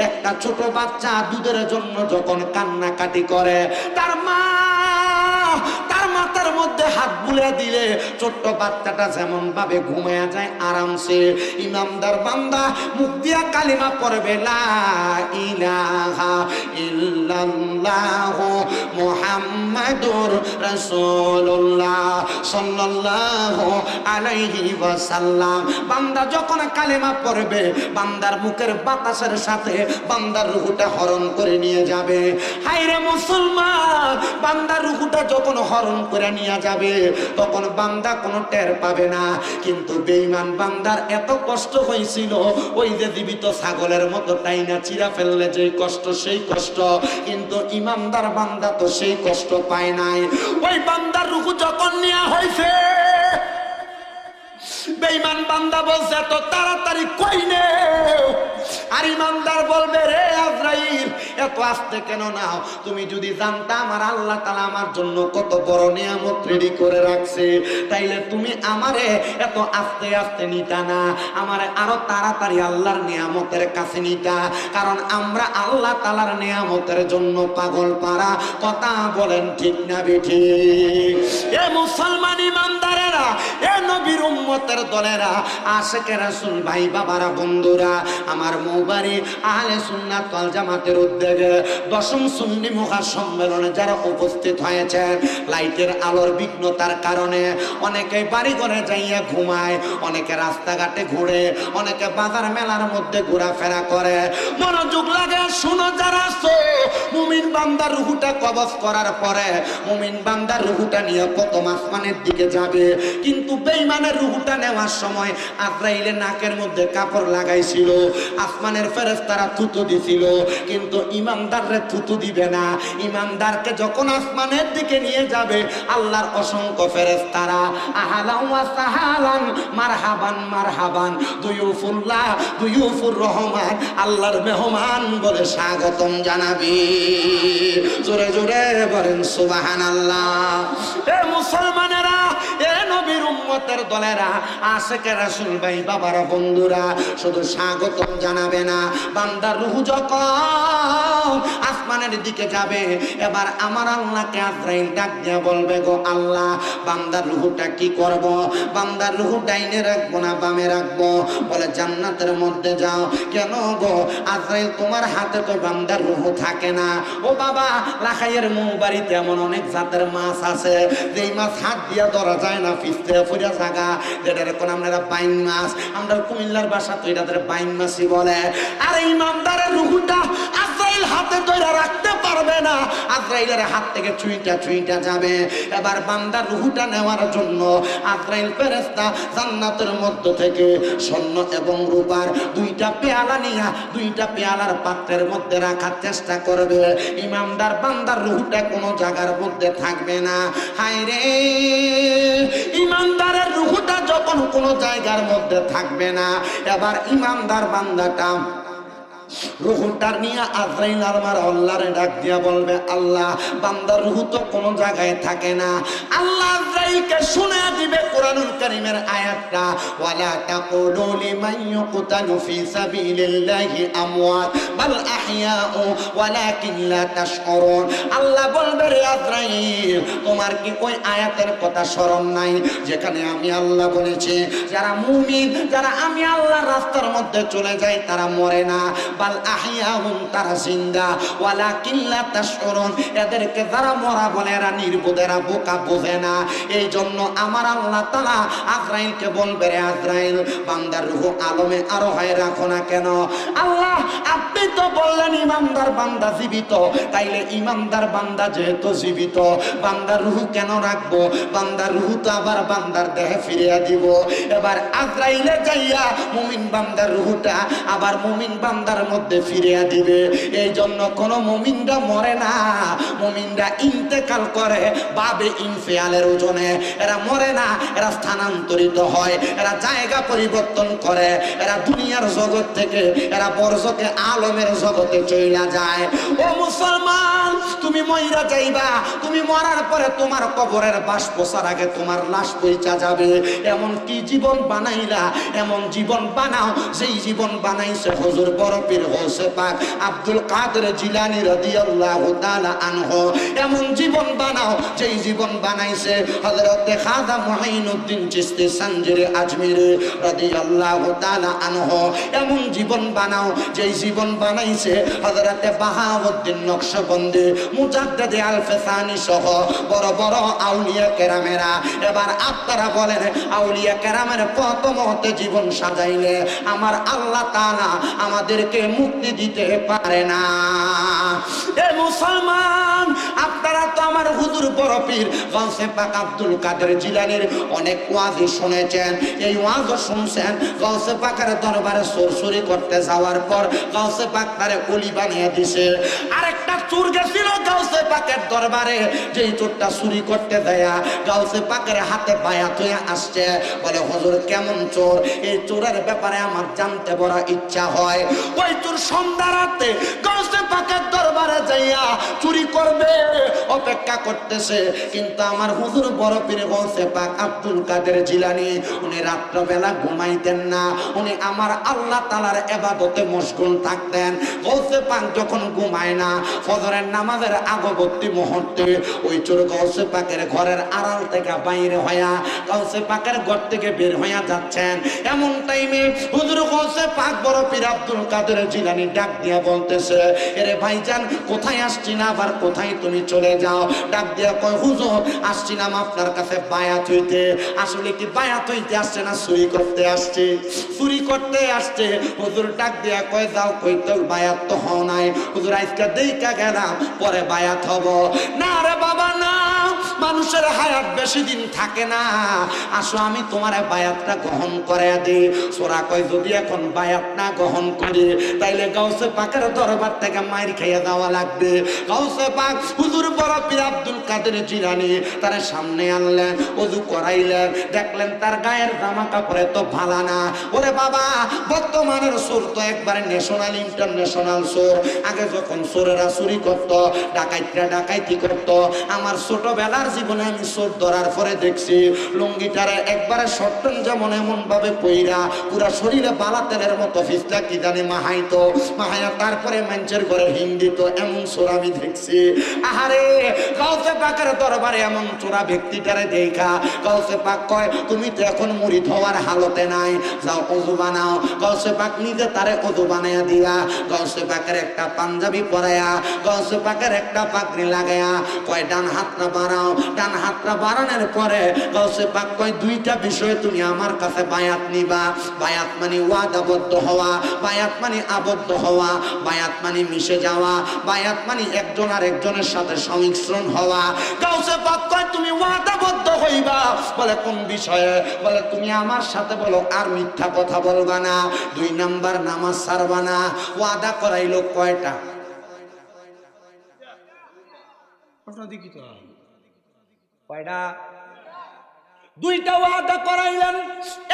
একটা ছোট বাচ্চা দুধের জন্য যখন কান্নাকাটি করে, তার মা তার মাথার মধ্যে হাত বুলে দিলে ছোট্ট বাচ্চাটা যেমন ভাবে ঘুমায়া যায় আরামসে, ইমানদার বান্দা মুখ দিয়া কালিমা পড়বে, লা ইলাহা ইল্লাল্লাহু মুহাম্মাদুর রাসূলুল্লাহ সাল্লাল্লাহু আলাইহি ওয়াসাল্লাম। বান্দা যখন কালিমা পড়বে, বান্দার মুখের বাতাসের সাথে বান্দার রূহটা হরণ করে নিয়ে যাবে। হায়রে মুসলমান, বান্দার রূহটা যখন হরণ করে নিয়ে যাবে, তখন বান্দা কোনো টের পাবে না। কিন্তু বেঈমান বান্দার এত কষ্ট হয়েছিল, ওই যে জীবিত ছাগলের মতো টাইনা চিরা ফেললে যে কষ্ট, সেই কষ্ট। কিন্তু ইমানদার বান্দা তো সেই কষ্ট পায় নাই। ওই বান্দার রূহ যখন নেওয়া হয়েছে, বেঈমান বান্দা বলছে এত তাড়াতাড়ি কই নে? আর ইমানদার বলবে, রে আজরাইল, এত আস্তে কেন নাও? তুমি যদি জানতা আমার আল্লাহ তাআলা আমার জন্য কত বড় নিয়ামত রেডি করে রাখছে, তাইলে তুমি আমারে এত আস্তে আস্তে নিতা না, আমারে আরো তাড়াতাড়ি আল্লাহর নিয়ামতের কাছে নিতা। কারণ আমরা আল্লাহ তাআলার নিয়ামতের জন্য পাগল পারা। কথা বলেন ঠিক না বেঠিক? এ মুসলমান ইমানদারেরা, এ নবীর উম্মতের দলেরা, আশিকে রাসূল ভাই বাবারা, বন্ধুরা, আমার মৌবারি আহলে সুন্নাত ওয়াল জামাতের উদ্যোগে 10ম সুন্নি মহাসম্মেলনে যারা উপস্থিত হয়েছেন, লাইটের আলোর বিঘ্নতার কারণে অনেকে বাড়ি ঘরে যাইয়া ঘুমায়, অনেকে রাস্তাঘাটে ঘুরে, অনেকে বাজার মেলার মধ্যে ঘোরাফেরা করে। মনোযোগ মনোযোগ লাগে শুনো যারা আছো, মুমিন বান্দার রূহটা কবজ করার পরে মুমিন বান্দার রূহটা নিয়ে প্রথম আসমানের দিকে যাবে, কিন্তু বেঈমানের রূহটা নেওয়ার সময় আজরাইলের নাকের মধ্যে কাপড় লাগাইছিল, আসমানের ফেরেশতারা থুতু দিছিল, কিন্তু ইমানদাররে থুতু দিবে না। ইমানদারকে যখন আসমানের দিকে নিয়ে যাবে আল্লাহর অসংখ্য ফেরেশতারা আহলান ওয়া সাহালান মারহাবান মারহাবান দুয়ুফুল্লাহ দুয়ুফুর রহমান, আল্লাহর মেহমান বলে স্বাগতম জানাবি। জোরে জোরে বলেন সুবহানাল্লাহ। এ মুসলমানেরা, এ নবীর উম্মতের দলেরা, আশিকে রাসূল ভাই বাবারা বন্ধুরা, শুধু স্বাগতম জানাবে না, বান্দার রূহ যখন আসমানের দিকে যাবে এবার আমার আল্লাহকে আজরাইল ডাক দিয়ে বলবে, গো আল্লাহ বান্দার রূহটা কি করব? বান্দার রূহ ডাইনে রাখবো না বামে রাখবো? বলে জান্নাতের মধ্যে যাও। কেন গো আজরাইল, তোমার হাতে তো বান্দার রূহ থাকে না। ও বাবা, লাখাইয়ের বাড়িতে এমন অনেক জাতের মাছ আছে যেই মাছ হাত দিয়া ধরা যায় না, ফিসতে ফুরা জায়গা, যেটা এখন আমরা বাইন মাছ, আমরা কুমিল্লার ভাষা তো এটাদের বাইন মাছই বলে। আর ইমানদারের রূহটা আজরাইল হাতে ধরে রাখতে পারবে না, আজরাইলের হাত থেকে চুইটা চুইটা যাবে। এবার বান্দার রূহটা নেওয়ার জন্য আজরাইল ফেরেশতা জান্নাতের মধ্য থেকে স্বর্ণ এবং রূপার দুইটা পেয়ালা নিয়ে দুইটা পেয়ালার পাত্রের মধ্যে রাখার চেষ্টা করবে। ইমানদার বান্দার রূহটা কোনো জায়গার মধ্যে থাকবে না। হায় রে, ইমানদারের রূহটা যখন কোনো জায়গার মধ্যে থাকবে না, এবার ইমানদার বান্দাটা রূহটার নিয়ে আজরাইল আমার আল্লাহরে ডাক দিয়া বলবে, আল্লাহ বান্দার রূহ তো কোনো জায়গায় থাকে না। আল্লাহ আজরাইলকে শুনে দিবে কোরআনুল কারীমের আয়াতটা, ওয়ালা তাকুলু লিমান ইউকতালু ফি সাবিলিল্লাহি আমওয়াত বাল আহইয়াউ ওয়ালাকিন লা তাশউরুন। আল্লাহ বলবে, রে আজরাইল, তোমার কি ওই আয়াতের কথা স্মরণ নাই যেখানে আমি আল্লাহ বলেছি যারা মুমিন, যারা আমি আল্লাহর রাস্তার মধ্যে চলে যায় তারা মরে না, বাল আহইয়াহুম, তারা জিন্দা, ওয়ালাকিন লা তাশউরুন, এদেরকে যারা মরা বলে এরা নির্বোধ, এরা বোকা, বোঝে না। এই জন্য আমার আল্লাহ তাআলা আজরাইলকে বলবে, রে আজরাইল, বান্দার রূহ আলমে আরো হয় রাখো না কেন? আল্লাহ আপনি তো বললেন ইমানদার বান্দা জীবিত, তাইলে ইমানদার বান্দা যেহেতু জীবিত, বান্দার রূহ কেন রাখবো? বান্দার রূহ তো আবার বান্দার দেহে ফিরিয়ে দিব। এবার আজরাইলে যাইয়া মুমিন বান্দার রূহটা আবার মুমিন বান্দার মধ্যে ফিরিয়ে দিবে। এই জন্য কোন মুমিনরা মরে না, মুমিনরা ইন্তেকাল করে বাবে ইনফিয়ালের ওজনে। এরা মরে না, এরা স্থানান্তরিত হয়, এরা জায়গা পরিবর্তন করে, এরা দুনিয়ার জগৎ থেকে এরা বরজকে আলমের জগতে চইলা যায়। ও মুসলমান, তুমি মইরা যাইবা, তুমি মরার পরে তোমার কবরের বাস পোষার আগে তোমার লাশ পইচা যাবে। এমন কি জীবন বানাইলা, এমন জীবন বানাও যেই জীবন বানাইছে হুজুর বড় পীর গৌসে পাক আব্দুল কাদের জিলানী রাদিয়াল্লাহু তাআলা আনহু। এমন জীবন বানাও যেই জীবন বানাইছে হযরত খাজা মুঈনুদ্দিন চিশতি সঞ্জরি আজমিরি রাদিয়াল্লাহু তাআলা আনহু। এমন জীবন বানাও যেই জীবন বানাইছে হযরত বাহাউদ্দিন নকশবন্দি, মুজাদ্দিদ আল-ফিসানি সহ বড় বড় আউলিয়া কেরামেরা। এবার আপনারা বলেন, আউলিয়া কেরামের প্রথম হতে জীবন সাজাইলে আমার আল্লাহ তাআলা আমাদেরকে মুক্তি দিতে পারে না? এ মুসলমান, আপনারা তো আমার হুজুর বড় পীর গৌসে পাক আব্দুল কাদের জিলানীর অনেক ওয়াজি শুনেছেন। এই ওয়াজও শুনছেন, গৌসে পাকের দরবারে চুরি করতে যাওয়ার পর গৌসে পাক তারে ওলি বানিয়ে দিছে। আরেকটা চোর গেছিল গৌসে পাকের দরবারে, যেই চোরটা চুরি করতে দেয়া গৌসে পাকের হাতে বায়াত হয়ে আসছে, বলে হুজুর কেমন চোর, এই চোরের ব্যাপারে আমার জানতে বড় ইচ্ছা হয়। ওই চোর সন্ধ্যা রাতে গৌসে পাকের দরবারে যাইয়া চুরি করবে অপেক্ষা করতেছে, কিন্তু আমার হুজুর বড় পীর গৌসে পাক আব্দুল কাদের জিলানী উনি রাত্রবেলা ঘুমাইতেন না, উনি আমার আল্লাহ তাআলার ইবাদতে মশগুল থাকতেন। গৌসে পাক যখন ঘুমায় না, ফজরের নামাজের আগবর্তী মুহূর্তে ওই চোর গৌসে পাকের ঘরের আড়াল থেকে বাইরে হইয়া গৌসে পাকের ঘর থেকে বের হইয়া যাচ্ছেন। এমন টাইমে হুজুর গৌসে পাক বড় পীর আব্দুল কাদের জিলানী ডাক দিয়া বলতেছে, এরে ভাইজান কোথায় আসছি না আবার কোথায় তুমি চলে যাও? ডাক দিয়া কয় হুজুর আসছিলাম আপনার কাছে বায়াত হইতে। আসলে কি বায়াত হইতে আসছে না চুরি করতে আসছে? চুরি করতে আসছে। হুজুর ডাক দিয়া কয় যাও কই তোর বায়াত তো হও নাই। হুজুর আজকে দেইকা গেলাম পরে বায়াত হব। না রে বাবা না, মানুষের হায়াত বেশি দিন থাকে না, আসো আমি তোমার বায়াতটা গ্রহণ করে দিই। সোরা কয় যদি এখন বায়াত না গ্রহণ করি তাইলে গাউসে পাকের দরবার থেকে মাইর খেয়ে যাওয়া লাগবে। গাউসে পাক হুজুর বড় পীর আব্দুল কাদের জিলানী তার সামনে আনলেন, ওযু করাইলেন, দেখলেন তার গায়ের জামা কাপড়ে তো ভালো না। ওরে বাবা, বর্তমানের চোর তো একবারে ন্যাশনাল ইন্টারন্যাশনাল চোর। আগে যখন চোরেরা চুরি করত, ডাকাইতরা ডাকাইতি করত, আমার ছোটবেলার জীবনে আমি চোর ধরার পরে দেখছি লুঙ্গিটারে একবারে শর্টন যেমন এমন ভাবে পইরা পুরা শরীরে বালা তেলের মতো ফিসটা কি জানি মাহাইতো, মাহাইয়া তারপরে মানুষের ঘরে হিং দিত, এমন চোর আমি দেখছি। আহারে গাউসে পাকের দরবারে এমন চোরা ব্যক্তিটারে দেখা গাউসে পাক কয় তুমি তো এখন মুরিদ হওয়ার হালতে নাই, যাও ওযু বানাও। গাউসে পাক নিজে তারে ওযু বানাইয়া দিয়া গাউসে পাকের একটা পাঞ্জাবি পরাইয়া গাউসে পাকের একটা পাগড়ি লাগাইয়া কয় ডান হাতটা বাড়াও। ডান হাতটা বাড়ানোর পরে গাউসে পাক কয় দুইটা বিষয়ে তুমি আমার কাছে বায়াত নিবা। বায়াত মানে ওয়াদাবদ্ধ হওয়া, বায়াত মানে আবদ্ধ হওয়া, বায়াত মানে মিশে যাওয়া, বায়াত মানে একজন আর একজনের সাথে সংমিশ্রণ হওয়া। গাউসে পাক কয় তুমি ওয়াদাবদ্ধ হইবা। বলে কোন বিষয়ে? বলে তুমি আমার সাথে বলো আর মিথ্যা কথা বলবা না, 2 নাম্বার নামাজ ছাড়বা না। ওয়াদা করাইলো কয়টা? কয়টা? 2টা ওয়াদা করাইলেন।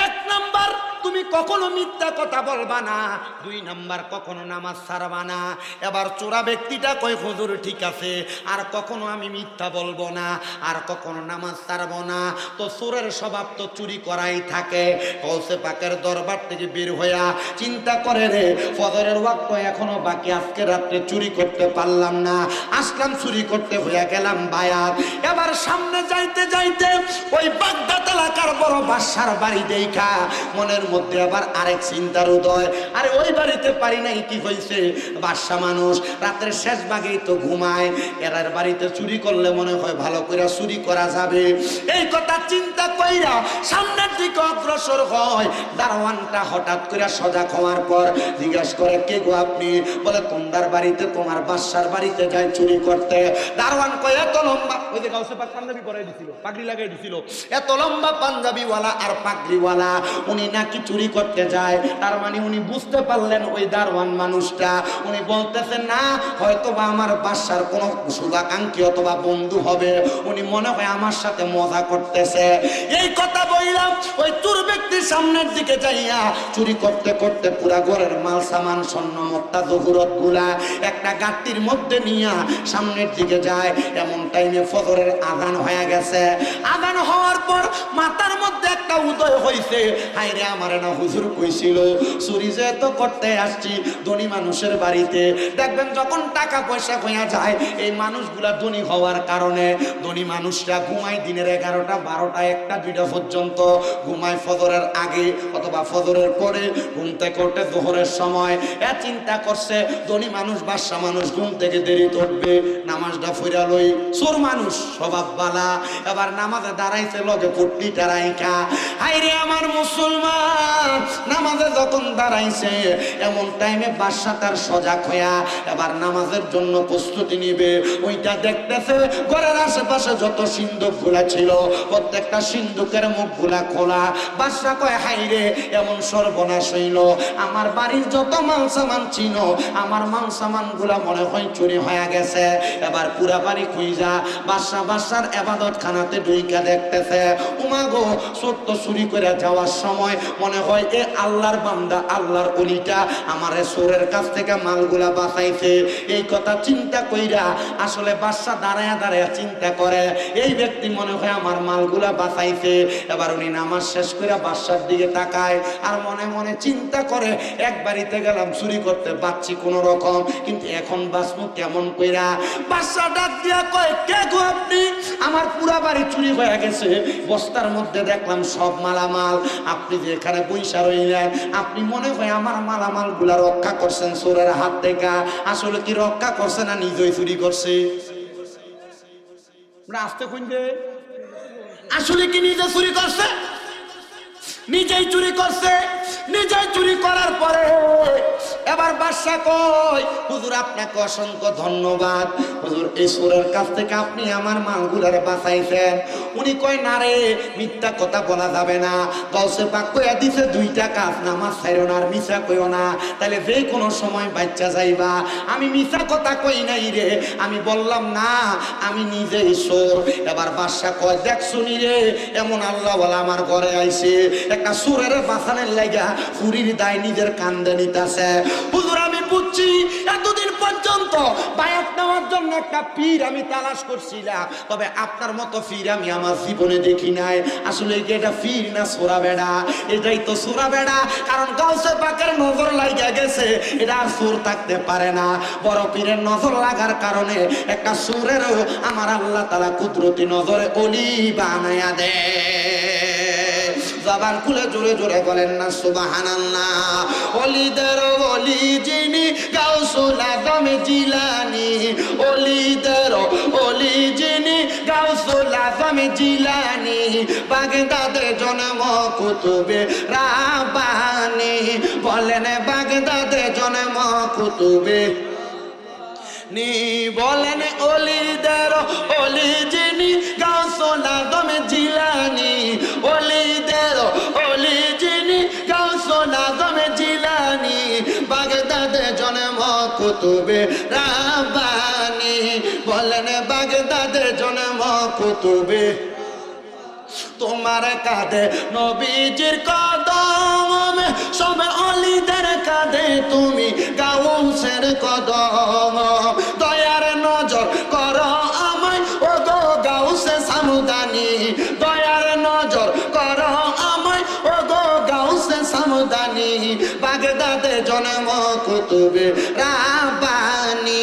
1 নাম্বার তুমি কখনো মিথ্যা কথা বলবা না, 2 নাম্বার কখনো নামাজ ছাড়বা না। এবার চোরা ব্যক্তিটা কয় হুজুর ঠিক আছে, আর কখনো আমি মিথ্যা বলবো না, আর কখনো নামাজ ছাড়বো না। তো চোরের স্বভাব তো চুরি করাই থাকে। গাউসে পাকের দরবার থেকে বের হইয়া চিন্তা করে রে ফজরের ওয়াক্ত এখনো বাকি, আজকে রাত্রে চুরি করতে পারলাম না, আসলাম চুরি করতে হইয়া গেলাম বায়াত। এবার সামনে যাইতে যাইতে ওই বাগদাদ এলাকার বড় বাদশার বাড়ি দেখা মনের মধ্যে আবার আরেক চিন্তার উদয়। আরে ওই বাড়িতে পারি নাই, কি হয়েছে? বাদশা মানুষ, রাতের শেষ ভাগেই তো ঘুমায়, এরার বাড়িতে চুরি করলে মনে হয় ভালো করে চুরি করা যাবে। এই কথা চিন্তা কইরা সামনের দিকে অগ্রসর হয়। দারোয়ানটা হঠাৎ করে সজাগ হওয়ার পর জিজ্ঞাসা করে কে গো আপনি? বলে তোমার বাড়িতে, তোমার বাদশার বাড়িতে যায় চুরি করতে। দারোয়ান কয় এত লম্বা, ওই যে গাউসে পাক পাঞ্জাবি পরাই দিছিল, পাগড়ি লাগাই দিছিল, এত লম্বা পাঞ্জাবিওয়ালা আর পাগড়িওয়ালা উনি নাকি চুরি করতে যায়। তার মানে উনি বুঝতে পারলেন ওই দারোয়ান মানুষটা, উনি বলতেছেন না হয়তো বা আমার বাদশার কোনো শুভাকাঙ্ক্ষী অথবা বন্ধু হবে, উনি মনে হয় আমার সাথে মজা করতেছে। এই কথা বললাম ওই চোর ব্যক্তির সামনের দিকে যাইয়া চুরি করতে করতে পুরা ঘরের মাল সামান স্বর্ণ মুক্তা জহুরত গুলা একটা গাট্টির মধ্যে নিয়া সামনের দিকে যায়। এমন টাইমে ফজরের আযান হয়ে গেছে। আযান হওয়ার পর মাথার মধ্যে একটা উদয় হইছে, হায়রে আমারে না হুজুর কইছিল চুরি যে তো করতে আসছি ধনী মানুষের বাড়িতে। দেখবেন যখন টাকা পয়সা হইয়া যায় এই মানুষগুলা ধনী হওয়ার কারণে ধনী মানুষরা ঘুমায় দিনের 11টা 12টা 1টা 2টা পর্যন্ত ঘুমায়, ফজরের আগে অথবা ফজরের পরে, ঘুম থেকে উঠে জোহরের সময়। এ চিন্তা করছে ধনী মানুষ বাদশা মানুষ ঘুম থেকে দেরি উঠবে, নামাজটা ফিরা লই। চোর মানুষ স্বভাব বালা, এবার নামাজে দাঁড়াইছে লগে পট্টিটা রাইখা। হায়রে আমার মুসলমান, নামাজে যখন দাঁড়াইছে এমন টাইমে বাদশা তার সজাগ হইয়া এবার নামাজের জন্য প্রস্তুতি নিবে। ওইটা দেখতেছে ঘরের আশেপাশে যত সিন্দুক গুলা ছিল প্রত্যেকটা সিন্দুকের মুখ গুলা খোলা। বাদশা কয় হায়রে এমন সর্বনাশ হইল, আমার বাড়ির যত মাল সামান ছিল আমার মাল সামান গুলা মনে হয় চুরি হয়ে গেছে। এবার পুরা বাড়ি খুঁজা বাদশার ইবাদত খানাতে ঢুইকা দেখতেছে উমাগো ছোট্ট চুরি করে যাওয়ার সময় মনে হয় এ আল্লাহর বান্দা আল্লাহর ওলিটা আমারে চোরের কাছ থেকে মালগুলা বাঁচাইছে। এই কথা চিন্তা কইরা আসলে বাদশা দাঁড়ায়া দাঁড়ায়া চিন্তা করে এই ব্যক্তি মনে হয় আমার মালগুলা বাঁচাইছে। এবার উনি নামাজ শেষ করে বাদশার দিকে তাকায় আর মনে মনে চিন্তা করে এক বাড়িতে গেলাম চুরি করতে পারছি কোন রকম, কিন্তু এখন বাঁচবো কেমন কইরা? বাদশা ডাক দিয়া কয় কে গো আপনি? আমার পুরা বাড়ি চুরি হয়ে গেছে, বস্তার মধ্যে দেখলাম সব মালামাল। আপনি যে এখানে পয়সা রইলেন, আপনি মনে হয় আমার মালামাল গুলা রক্ষা করছেন চোরের হাত থেকে। আসলে কি রক্ষা করছে না নিজেই চুরি করছে? আসতে কইবে আসলে কি নিজে চুরি করছে? নিজেই চুরি করছে। নিজেই চুরি করার পরে এবার বাদশা কই, হুজুর আপনাকে অসংখ্য ধন্যবাদ, হুজুর এই চোরের কাছ থেকে আপনি আমার মালগুলার বাঁচাইছেন। উনি কয় না রে, মিথ্যা কথা বলা যাবে না। গাউসে পাক কইয়া দিছে দুইটা কাজ, নামাজ ছাইরো না আর মিছা কইও না, তাহলে যে কোনো সময় বাচ্চা যাইবা। আমি মিছা কথা কই নাই রে, আমি বললাম না আমি নিজেই চোর। এবার বাদশা কয় দেখ শুনি রে, এমন আল্লাহ বলা আমার ঘরে আইছে, একটা চোরের বাঁচানোর লাগা চুরির দায় নিজের কান্দে নিতেছে। হুজুর আমি বুঝছি, এতদিন পর্যন্ত বায়াত নেওয়ার জন্য একটা পীর আমি তালাশ করছিলাম, তবে আপনার মতো পীর আমি আমার জীবনে দেখি নাই। আসলে কি এটা পীর না সোরা বেড়া? এটাই তো সোরা বেড়া, কারণ গাউসে পাকের নজর লাগিয়া গেছে, এটা আর চোর থাকতে পারে না। বড় পীরের নজর লাগার কারণে একটা চোরেরও আমার আল্লাহ তাআলা কুদরতি নজরে ওলি বানায়া দেয়। জবান খুলে জোরে জোরে বলেন না সুবহানাল্লাহ। ওলিদের ওলি যিনি গাউসুল আজম জিলানী, ওলিদের ওলি যিনি গাউসুল আজম জিলানী, বাগদাদে জন্ম কুতুবে রাব্বানী। বলেন বাগদাদে জন্ম কুতুবে নি, বলেন ওলিদের ওলি যিনি গাউসুল আজম জিলানী, ওলিদের ওলি যিনি গাউসুল আজম জিলানী, বাগদাদে জন্ম কুতুবে রাব্বানী। বলেন বাগদাদে জন্ম কুতুবে। তোমার কাঁধে নবীজির কদম, সব অলিদের কাঁধে তুমি গাউসের কদম। দয়ার নজর করো আমায় ও গো গাউসে সামদানি, দয়ার নজর করো আমায় ও গো গাউসে সামদানি, বাগদাদে জন্ম কুতুবে রাব্বানী।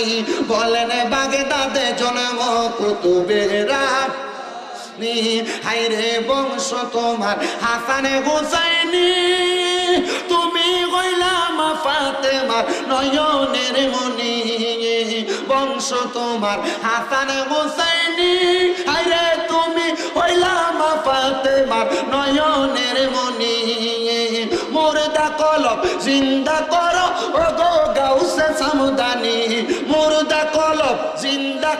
বলেন বাগদাদে জন্ম কুতুবে রাব্বানী। হাইরে বংশ তোমার হাসানে হুসাইনি, তুমি হইলাম ফাতেমার নয়নের মনি। বংশ তোমার হাসানে হুসাইনি, হাইরে তুমি হইলাম ফাতেমার নয়নের মনি। মুর্দা কলব জিন্দা করো ও গো গাউসে সামদানি, মুর্দা কলব জিন্দা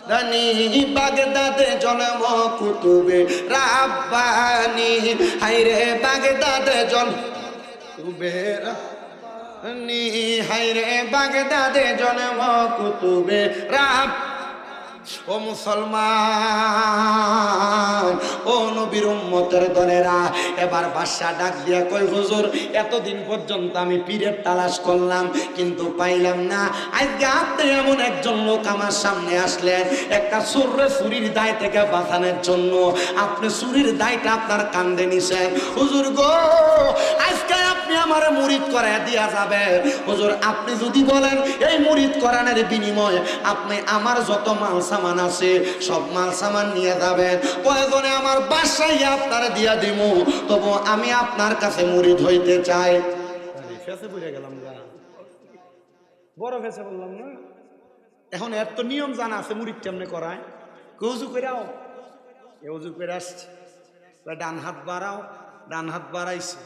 দানি, বাগদাদে জন্ম কুতুবে রাব্বানী। হাইরে বাগদাদে জন্ম কুতুবে রাব্বানী, হাইরে বাগদাদে জন্ম কুতুবে রাব্বানী। ও মুসলমান, ও নবীর উম্মতের দলেরা, এবার বাদশা ডাক দিয়া কই হুজুর এতদিন পর্যন্ত আমি পীরের তালাশ করলাম কিন্তু পাইলাম না। আজকে আপনি এমন একজন লোক আমার সামনে আসলেন, একটা চোররে চুরির দায় থেকে বাঁচানোর জন্য। আপনি চুরির দায়টা আপনার কান্দে নিছেন। হুজুর গো, আজকে আপনি আমার মুরিদ করায় দিয়া যাবে। হুজুর আপনি যদি বলেন এই মুরিদ করানোর বিনিময়ে আপনি আমার যত মাল সামান আছে সব মাল সামান নিয়ে যাবেন, প্রয়োজনে আমার বাসায় আপনার দিয়া দিব, তবু আমি আপনার কাছে মুরিদ হইতে চাই। ফেসে বুঝে গেলাম, বড় ফেসে বললাম না। এখন এর তো নিয়ম জানা আছে মুরিদ কেমনে করায়। উজু করে আও, উজু করে আসছে, ডান হাত বাড়াও, ডান হাত বাড়াইছে,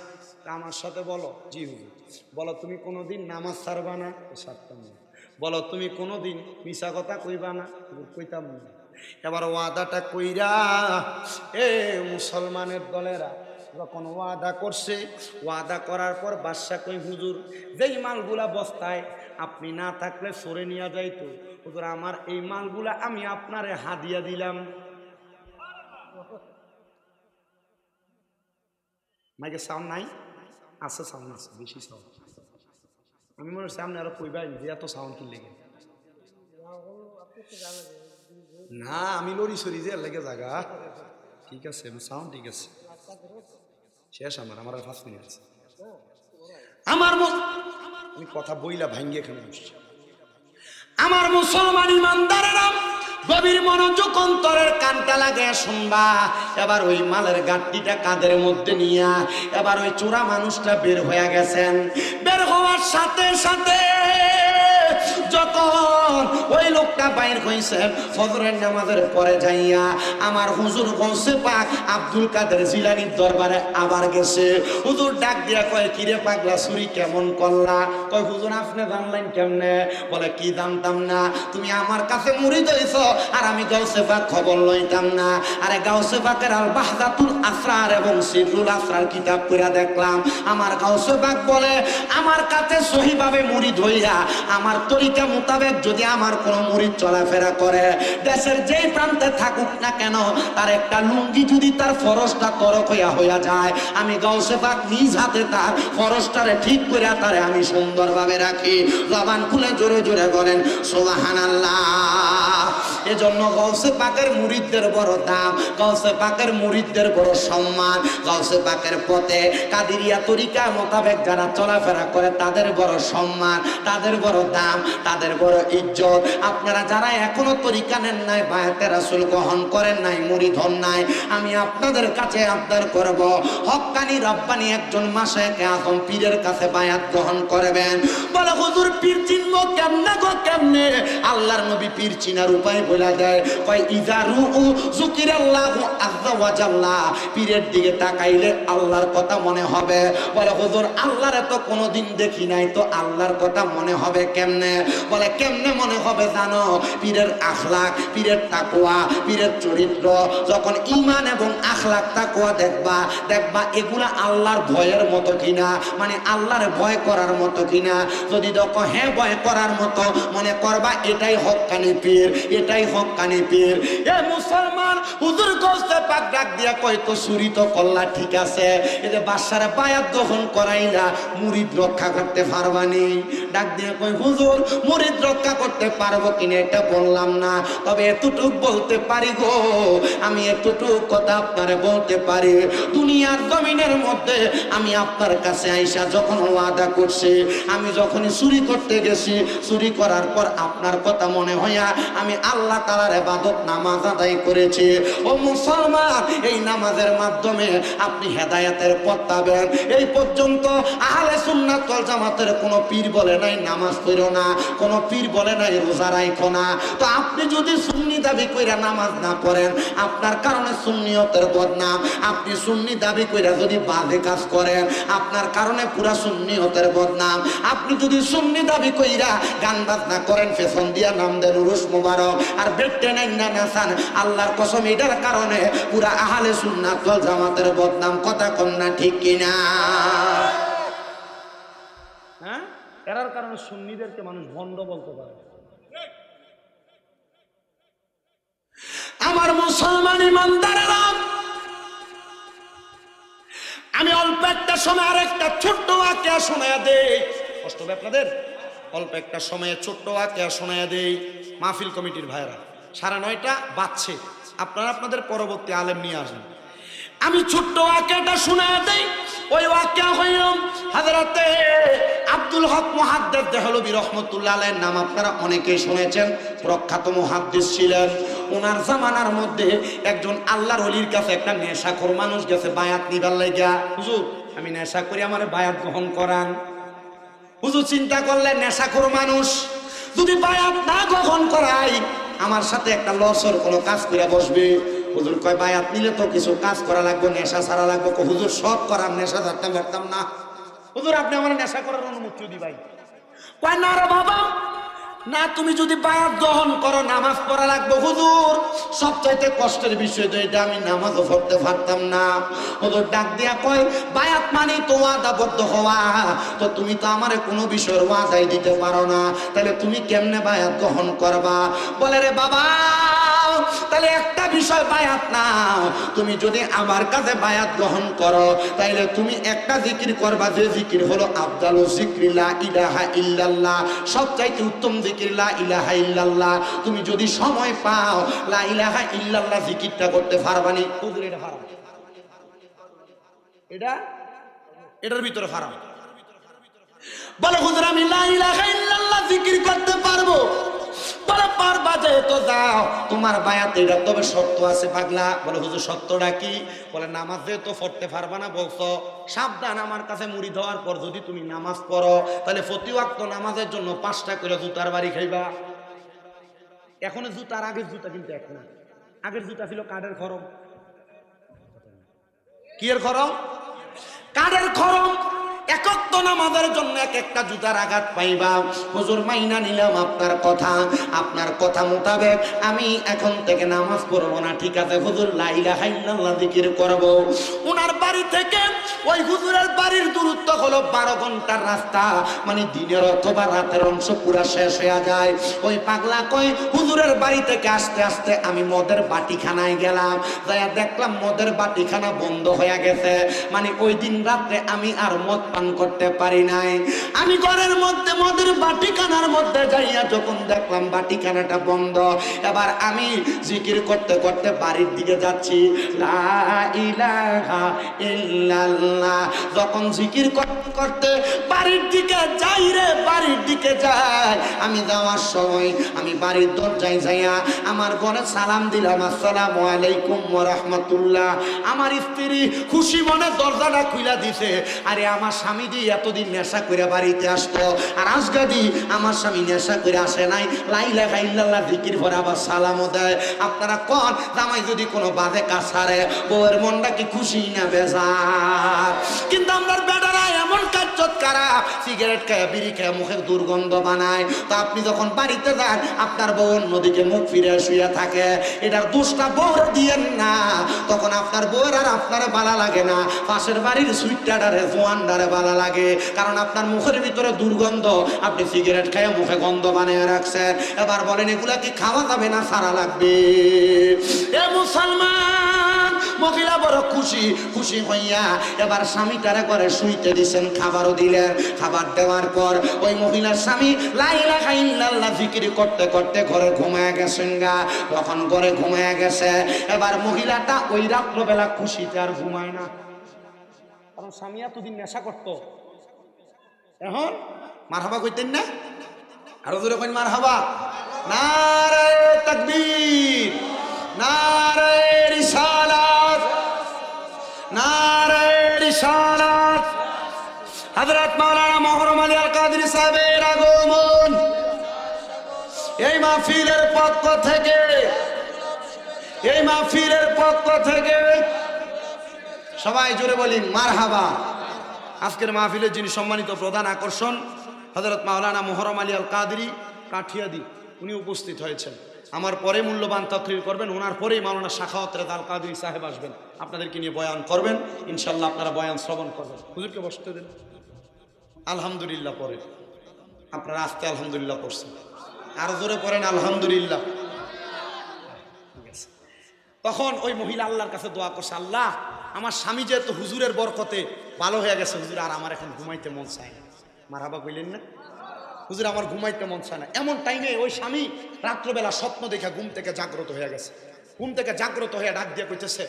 আমার সাথে বলো জি হুজুর। বলো তুমি কোনোদিন নামাজ ছাড়বা না? ছাড়তাম না। বলো তুমি কোনোদিন মিছা কথা কইবা না? কইতাম না। এবার ওয়াদাটা কইরা এ মুসলমানের দলেরা যখন ওয়াদা করছে, ওয়াদা করার পর বাদশা কই হুজুর যেই মালগুলা বস্তায় আপনি না থাকলে সরে নিয়ে যাইতো, হুজুর আমার এই মালগুলা আমি আপনারে হাদিয়া দিলাম। মাইকে সাউন্ড নাই? আছে সাউন্ড আছে, বেশি সাউন্ড। আমি মনে হচ্ছে আপনি আরো কইবাই যে এত সাউন্ড কি লেগে না, আমি লড়ি সরি যে লেগে জায়গা ঠিক আছে, সাউন্ড ঠিক আছে, শেষ আমার আর 5 মিনিট আছে। আমার আমি কথা বইলা ভাঙ্গি এখানে বসছি। আমার মুসলমান ইমানদারেরা গভীর মনোযোগ অন্তরের কানটা লাগে শুনবা। এবার ওই মালের গাঁটটিটা কাঁধের মধ্যে নিয়া এবার ওই চোরা মানুষটা বের হয়ে গেছেন। বের হওয়ার সাথে সাথে যখন ওই লোকটা বাইর হইছে ফজরের নামাজের পরে যাইয়া আমার হুজুর গৌসে পাক আব্দুল কাদের জিলানীর দরবারে আবার গেছে। হুজুর ডাক দিয়া কয়, কিরে পাগলা চুরি কেমন করলা? কয়, হুজুর আপনি জানলেন কেমনে? বলে, কি জানতাম না, তুমি আমার কাছে মুরিদ হইছ আর আমি গৌসে পাক খবর লইতাম না। আরে গৌসে পাকের আল বাহদাতুল আসরার এবং সিরুল আসরার কিতাব পড়া দেখলাম। আমার গৌসে পাক বলে, আমার কাছে সহিভাবে মুরিদ হইয়া আমার তরিকা মোতাবেক যদি আমার কোনো মুরিদ চলাফেরা করে, দেশের যেই প্রান্তে থাকুক না কেন, তার একটা লুঙ্গি যদি তার ফরজটা তরক হইয়া যায়, আমি গাউসে পাক নিজ হাতে তার ফরজটারে ঠিক করে তারে আমি সুন্দরভাবে রাখি। জবান খুলে জোরে জোরে বলেন সুবহানাল্লাহ। এজন্য গাউসে পাকের মুরিদদের বড় দাম, গাউসে পাকের মুরিদদের বড় সম্মান, গাউসে পাকের পথে কাদিরিয়া তরিকা মোতাবেক যারা চলাফেরা করে তাদের বড় সম্মান, তাদের বড় দাম, তাদের বড় ইজ্জত। আপনারা যারা এখনো তরিকা নেন নাই, বায়াতে রাসূল গ্রহণ করেন নাই, মুরিদ হন নাই, আমি আপনাদের কাছে আবদার করব, হক্কানি রব্বানি একজন মাশায়েখে আযম পীরের কাছে বায়াত গ্রহণ করবেন। বলে, হুজুর পীর চিনবো কেমনে গো কেমনে? আল্লাহর নবী পীর চিনার উপায় বলে দেয়। কয়, ইজারু যুকিরাল্লাহু আযজা ওয়া জাল্লা, পীরের দিকে তাকাইলে আল্লাহর কথা মনে হবে। বলে, হুজুর আল্লাহরে তো কোনোদিন দেখি নাই, তো আল্লাহর কথা মনে হবে কেমনে? বলে, কেমনে মনে হবে জানো? পীরের আখলাক, পীরের তাকওয়া, পীরের চরিত্র, যখন ঈমান এবং আখলাক তাকওয়া দেখবা, দেখবা এগুলা আল্লাহর ভয়ের মতো কিনা, মানে আল্লাহর ভয় করার মতো কিনা। যদি দেখো হ্যাঁ ভয় করার মতো, মনে করবা এটাই হক্কানি পীর, এটাই হক্কানি পীর। এ মুসলমান, হুজুর গৌসে পাক ডাক দিয়া কয়, তো চুরি তো করলা ঠিক আছে, এই যে বাদশারে বায়াত গ্রহণ করাইলা, মুরিদ রক্ষা করতে পারবানি? ডাক দিয়া কয়, হুজুর মুরিদ রক্ষা করতে পারবো কিনা এটা বললাম না, তবে এতটুক বলতে পারি গো, আমি এতটুক কথা আপনারে বলতে পারি। দুনিয়ার জমিনের মধ্যে আমি আপনার কাছে আইসা যখন ওয়াদা করছি, আমি যখনই চুরি করতে গেছি, চুরি করার পর আপনার কথা মনে হইয়া আমি আল্লাহ তাআলার ইবাদত নামাজ আদায় করেছি। ও মুসলমান, এই নামাজের মাধ্যমে আপনি হেদায়েতের পথ পাবেন। এই পর্যন্ত আহলে সুন্নাত ওয়াল জামাতের কোনো পীর বলে নাই নামাজ পড়ো না, কোনো পীর বলে নাই রোজা রাখো না। তো আপনি যদি সুন্নি দাবি কইরা নামাজ না পড়েন, আপনার কারণে সুন্নিয়তের বদনাম। আপনি সুন্নি দাবি কইরা যদি বাজে কাজ করেন, আপনার কারণে পুরা সুন্নিয়তের বদনাম। আপনি যদি সুন্নি দাবি কইরা গান বাজনা করেন, ফ্যাশন দিয়া নাম দেন উরুস মুবারক, আর বেটে নাই না নাচান, আল্লাহর কসম এটার কারণে পুরা আহলে সুন্নাত ওয়াল জামাতের বদনাম। কথা কন না ঠিক কিনা? হ্যাঁ, এরার কারণে সুন্নিদেরকে মানুষ ভণ্ড বলতে পারে। আমার মুসলমান ইমানদারেরা, আমি অল্প একটা সময় আর একটা ছোট্ট ওয়াকিয়া শোনায়া দেই। কষ্ট হবে আপনাদের? অল্প একটা সময়ে ছোট্ট ওয়াকিয়া শোনায়া দেই। মাহফিল কমিটির ভাইরা 9:30 বাজছে, আপনারা আপনাদের পরবর্তী আলেম নিয়ে আসেন। আমি ছোট্ট ওয়াকিয়াটা শোনায়া দেই। ওই ওয়াকিয়া হইল হযরতে আব্দুল হক মুহাদ্দিস দেহলভী রাহমাতুল্লাহ আলাইহির নাম আপনারা অনেকেই শুনেছেন, প্রখ্যাত মুহাদ্দিস ছিলেন। ওনার জামানার মধ্যে একজন আল্লাহর ওলির কাছে একটা নেশাখোর মানুষ গেছে বায়াত নিবার লাগিয়া। হুজুর আমি নেশা করি, আমারে বায়াত গ্রহণ করান। হুজুর চিন্তা করলেন, নেশাখোর মানুষ যদি বায়াত না গ্রহণ করাই, আমার সাথে একটা লসর কোনো কাজ করে বসবে। হুজুর কয়, বায়াত নিলে তো কিছু কাজ করা লাগবে, নেশা ছাড়া লাগবে। হুজুর সব করাম, নেশা ছাড়তাম পারতাম না। হুজুর আপনি আমার নেশা করার অনুমতি দিবাই? কয়, না রে বাবা, না, তুমি যদি বায়াত গ্রহণ করো নামাজ পড়া লাগবে। হুজুর সবচাইতে কষ্টের বিষয় তো এটা, আমি নামাজও পড়তে পারতাম না। হুজুর ডাক দিয়া কয়, বায়াত মানে তো ওয়াদাবদ্ধ হওয়া, তো তুমি তো আমারে কোনো বিষয়ের ওয়াদাই দিতে পারো না, তাহলে তুমি কেমনে বায়াত গ্রহণ করবা? বলে, রে বাবা, তাহলে একটা বিষয় বায়াত নাও, তুমি যদি আমার কাছে বায়াত গ্রহণ করো, তাইলে তুমি একটা জিকির করবা, যে জিকির হলো আফদালু যিকরি লা ইলাহা ইল্লাল্লাহ, সবচাইতে উত্তম জিকির লা ইলাহা ইল্লাল্লাহ। তুমি যদি সময় পাও লা ইলাহা ইল্লাল্লাহ জিকিরটা করতে পারবানি? হুজুর এটা হারাম, এটার ভিতরে হারাম। বলে, হুজুর আমি লা ইলাহা ইল্লাল্লাহ জিকির করতে পারবো, বলে পারবা যেহেতু যাও, তোমার বায়াতে এটা তবে শর্ত আছে পাগলা। বলে হুজুর শর্তটা কি? বলে নামাজ যেহেতু পড়তে পারবা না বলছো, সাবধান, আমার কাছে মুড়ি দেওয়ার পর যদি তুমি নামাজ পড়ো তাহলে প্রতি ওয়াক্ত নামাজের জন্য 5টা করে জুতার বাড়ি খাইবা। এখন জুতার আগের জুতা কিন্তু এক না, আগের জুতা ছিল কাঠের খরম। কি এর খরম? কাঠের খরম। একক তো নামাজের জন্য এক একটা জুতার আঘাত পাইবা। হুজুর মাইনা নিলাম আপনার কথা, আপনার কথা মোতাবেক আমি এখন থেকে নামাজ পড়বো না, ঠিক আছে হুজুর লা ইলাহা ইল্লাল্লাহ জিকির করব। ওনার বাড়ি থেকে ওই হুজুরের বাড়ির দূরত্ব হলো 12 ঘন্টার রাস্তা, মানে দিনের অথবা রাতের অংশ পুরা শেষ হয়ে যায়। ওই পাগলা কই হুজুরের বাড়ি থেকে আসতে আসতে আমি মদের বাটিখানায় গেলাম, যাইয়া দেখলাম মদের বাটিখানা বন্ধ হয়ে গেছে, মানে ওই দিন রাত্রে আমি আর মদ পান করতে পারি নাই। আমি ঘরের মধ্যে মদের বাটিখানার মধ্যে যাইয়া যখন দেখলাম বাটিখানাটা বন্ধ, এবার আমি জিকির করতে করতে বাড়ির দিকে যাচ্ছি। লা ইলাহা ইল্লাল্লাহ। যখন জিকির করতে করতে বাড়ির দিকে যাই রে, বাড়ির দিকে যাই, আমি যাওয়ার সময় আমি বাড়ির দরজায় যাইয়া আমার ঘরে সালাম দিলাম, আসসালামু আলাইকুম ওয়া রাহমাতুল্লাহ। আমার স্ত্রী খুশি মনে দরজাটা খুলে দিছে। আরে আমার স্বামী দি এতদিন নেশা করে বাড়িতে আসতো, আর আজকে দি আমার স্বামী নেশা করে আসে নাই, লা ইলাহা ইল্লাল্লাহ জিকির করে আবার সালামও দেয়। আপনারা কোন জামাই যদি কোনো বাজে কাজ ছাড়ে, বউয়ের মনটা কি খুশি না বেজার? কিন্তু আমরা বেটারা এমন কাজ খারাপ, সিগারেট খায় বিড়ি খায় মুখের দুর্গন্ধ বানায়। তো আপনি যখন বাড়িতে যান আপনার বউ অন্যদিকে মুখ ফিরে শুয়ে থাকে, এটার দোষটা বউর দিয়েন না। তখন আপনার বউয়ের আর আপনার ভালো লাগে না, পাশের বাড়ির সুইটারে জোয়ানদারে ভালো লাগে, কারণ আপনার মুখের ভিতরে দুর্গন্ধ, আপনি সিগারেট খেয়ে মুখে গন্ধ বানিয়ে রাখছেন। এবার বলেন এগুলা কি খাওয়া যাবে না সারা লাগবে? এ মুসলমান মহিলা বড় খুশি, খুশি হইয়া এবার স্বামীটারে করে শুইতে দিছেন, খাবারও দিলেন। খাবার দেওয়ার পর ওই মহিলার স্বামী লা ইলাহা ইল্লাল্লাহ জিকির করতে করতে ঘরে ঘুমায় গেছেন গা। তখন ঘরে ঘুমায় গেছে, এবার মহিলাটা ওই রাত্রবেলা খুশিতে আর ঘুমায় না, কারণ স্বামী এতদিন নেশা করতো। এখন মারহাবা কইতেন না? আরো জোরে কইন মারহাবা। নারে তাকবীর, নারে রিসালাত, নারে রিসালাত। হযরত মাওলানা মুহররম আলী আল কাদেরী সাহেবের আগমন। এই মাহফিলের পক্ষ থেকে, এই মাহফিলের পক্ষ থেকে সবাই জোরে বলি মারহাবা। আজকের মাহফিলের যিনি সম্মানিত প্রধান আকর্ষণ হযরত মাওলানা মুহররম আলী আল কাদেরী কাঠিয়াদি, উনি উপস্থিত হয়েছেন। আমার পরে মূল্যবান তাকরীর করবেন, ওনার পরেই মাওলানা শাখাওয়াত রেজা আল কাদেরী সাহেব আসবেন, আপনাদেরকে নিয়ে বয়ান করবেন। ইনশাআল্লাহ আপনারা বয়ান শ্রবণ করবেন। হুজুরকে বসতে দেন। আলহামদুলিল্লাহ পরে আপনারা আস্তে আলহামদুলিল্লাহ পড়ছেন, আরো জোরে পড়েন আলহামদুলিল্লাহ। তখন ওই মহিলা আল্লাহর কাছে দোয়া করছে, আল্লাহ আমার স্বামী যেহেতু হুজুরের বরকতে ভালো হয়ে গেছে, হুজুর আর আমার এখন ঘুমাইতে মন চায় না। মারহাবা কইলেন না? হুজুর আমার ঘুমাইতে মন চায় না। এমন টাইমে ওই স্বামী রাত্রবেলা স্বপ্ন দেখে ঘুম থেকে জাগ্রত হয়ে গেছে। ঘুম থেকে জাগ্রত হয়ে ডাক দিয়ে কইতেছে,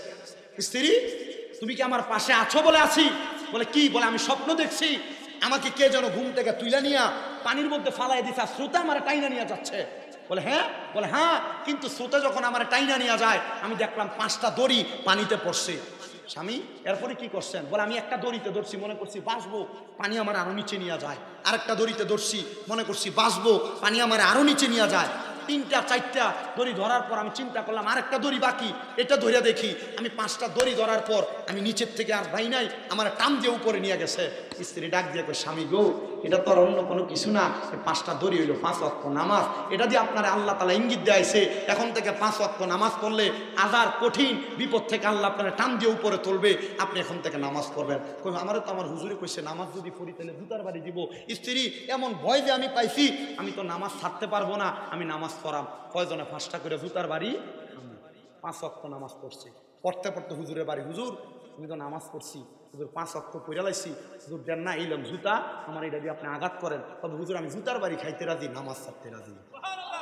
স্ত্রী তুমি কি আমার পাশে আছো? বলে আছি। বলে কি? বলে আমি স্বপ্ন দেখছি আমাকে কে যেন ঘুম থেকে তুইলা নিয়া পানির মধ্যে ফালাই দিছে, স্রোতে আমার টাইনা নিয়ে যাচ্ছে। বলে হ্যাঁ? বলে হ্যাঁ, কিন্তু স্রোতে যখন আমার টাইনা নিয়ে যায় আমি দেখলাম 5টা দড়ি পানিতে পড়ছে। স্বামী এরপরে কি করছেন? বলে আমি একটা দড়িতে ধরছি, মনে করছি বাঁচবো, পানি আমার আরো নিচে নিয়ে যায়। আরেকটা দড়িতে ধরছি, মনে করছি বাঁচবো, পানি আমার আরো নিচে নিয়ে যায়। 3টা 4টা দড়ি ধরার পর আমি চিন্তা করলাম আরেকটা দড়ি বাকি, এটা ধরে দেখি। আমি 5টা দড়ি ধরার পর আমি নিচের থেকে আর ভাই নাই, আমার টান দিয়ে উপরে নিয়ে গেছে। স্ত্রী ডাক দিয়ে কই, স্বামী গো এটা তো আর অন্য কোনো কিছু না, 5টা দড়ি হইলো 5 ওয়াক্ত নামাজ। এটা দিয়ে আপনারা আল্লাহ তাআলা ইঙ্গিত দেয়াইছে এখন থেকে 5 ওয়াক্ত নামাজ পড়লে আযার কঠিন বিপদ থেকে আল্লাহ আপনারা টান দিয়ে উপরে তুলবে, আপনি এখন থেকে নামাজ পড়বেন। কই আমারও তো আমার হুজুরে কইছে নামাজ যদি পড়ি তাহলে জুতার বাড়ি দিব। স্ত্রী এমন ভয় যে আমি পাইছি, আমি তো নামাজ ছাড়তে পারবো না, আমি নামাজ পড়াম। কয়জনে 5টা করে জুতার বাড়ি, 5 ওয়াক্ত নামাজ পড়ছে। পড়তে পড়তে হুজুরের বাড়ি, হুজুর আমি তো নামাজ পড়ছি, হুজুর 5 ওয়াক্ত পড়ে লাইছি, হুজুর দেন না এইলাম জুতা, আমার এটা দিয়ে আপনি আঘাত করেন, তবে হুজুর আমি জুতার বাড়ি খাইতে রাজি, নামাজ ছাড়তে রাজি।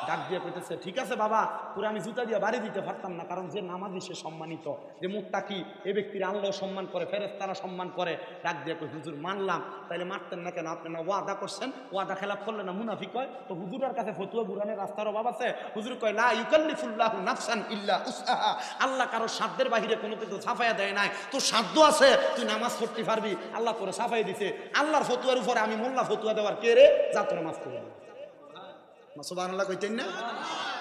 ডাক দিয়ে কইতেছে, ঠিক আছে বাবা, তোরে আমি জুতা দিয়ে বাড়ি দিতে পারতাম না, কারণ যে নামাজি সে সম্মানিত, যে মুত্তাকি এ ব্যক্তির আল্লাহ সম্মান করে, ফেরেশতারা সম্মান করে। ডাক দিয়ে কই, হুজুর মানলাম, তাইলে মারতেন না কেন? আপনি না ওয়াদা করছেন, ওয়াদা খেলাপ করলে না মুনাফিক হয়? তো হুজুরের কাছে ফতুয়া ঘুরানের রাস্তার অভাব আছে? হুজুর কয়, লা ইউকাল্লিফুল্লাহু নাফসান ইল্লা উসআহা। আল্লাহ কারো সাধ্যের বাহিরে কোনো কিছু ছাফাইয়া দেয় নাই। তোর সাধ্য আছে, তুই নামাজ পড়তে পারবি, আল্লাহ তোরে ছাফাই দিছে। আল্লাহর ফতুয়ার উপরে আমি মোল্লা ফতুয়া দেওয়ার কে রে? যা তোরে মাফ করে দেবে। সুবহানাল্লাহ কইতেন না?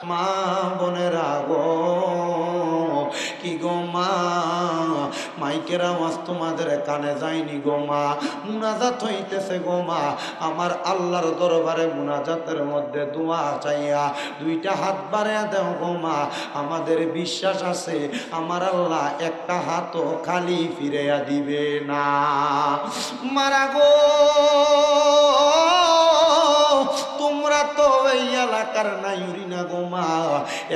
মা বোনেরা গো, কি গো মা, মাইকের আওয়াজ তোমাদের কানে যায়নি গো মা, মুনাজাত হইতেছে গো মা। আমার আল্লাহর দরবারে মুনাজাতের মধ্যে দোয়া চাইয়া দুইটা হাত বাড়াইয়া দাও গো মা। আমাদের বিশ্বাস আছে আমার আল্লাহ একটা হাতও খালি ফিরাইয়া দিবে না। মারা গো, তোমরা তো এই এলাকার নাইরি না গো মা।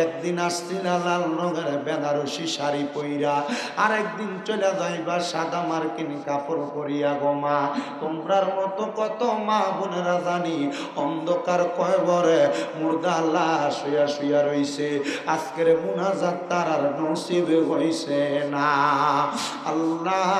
একদিন আসছিল লাল রঙের বেনারসি শাড়ি পইরা, আর একদিন চলে যাইবা সাদা মার্কিন কাপড় পরিয়া গো মা। তোমরার মতো কত মা বোনেরা জানি অন্ধকার কয়বরে মুর্দা লাশ শুয়া শুয়া রইছে, আজকের মুনাজাত তার আর নসিবে হইছে না। আল্লাহ,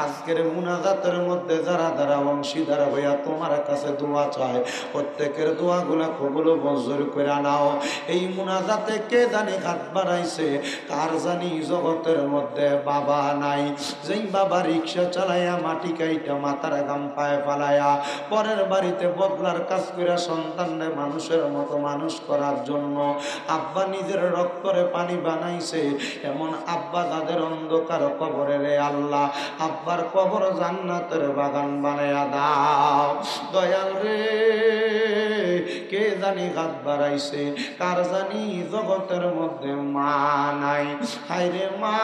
আজকের মুনাজাতের মধ্যে যারা যারা অংশীদার হইয়া তোমার কাছে দোয়া চায়, প্রত্যেকের দোয়াগুলা কবুল মঞ্জুর করে নাও। এই মুনাজাতে কে জানি হাত বাড়াইছে, কার জানি জগতের মধ্যে বাবা নাই, যেই বাবা রিক্সা চালাইয়া মাটি কাইটা মাথার গাম পায়ে ফালাইয়া পরের বাড়িতে বদলার কাজ করে সন্তানরে মানুষের মতো মানুষ করার জন্য আব্বা নিজের রক্তরে পানি বানাইছে, এমন আব্বা যাদের অন্ধকার কবরে রে আল্লাহ, আব্বার কবর জান্নাতের বাগান বানাইয়া দাও। দয়াল রে, কে জানি হাত বাড়াইছে, কার জানি জগতের মধ্যে মা নাই। হায়রে মা,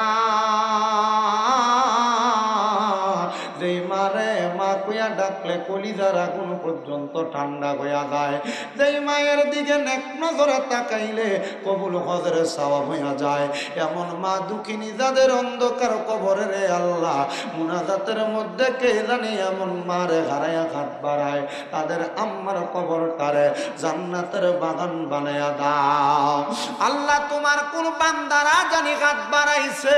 যেই মারে মা কইয়া ডাকলে কলিজার আগুন পর্যন্ত ঠান্ডা হইয়া যায়, যেই মায়ের দিকে নেক নজরে তাকাইলে কবুল হজরে সওয়াব হইয়া যায়, এমন মা দুঃখিনী যাদের অন্ধকার কবরে রে আল্লাহ, মুনাজাতের মধ্যে কে জানি এমন মারে হারাইয়া হাত বাড়ায়, তাদের আম্মার কবরটারে জান্নাতের বাগান বানাইয়া দাও। আল্লাহ, তোমার কোন বান্দারা জানি হাত বাড়াইছে,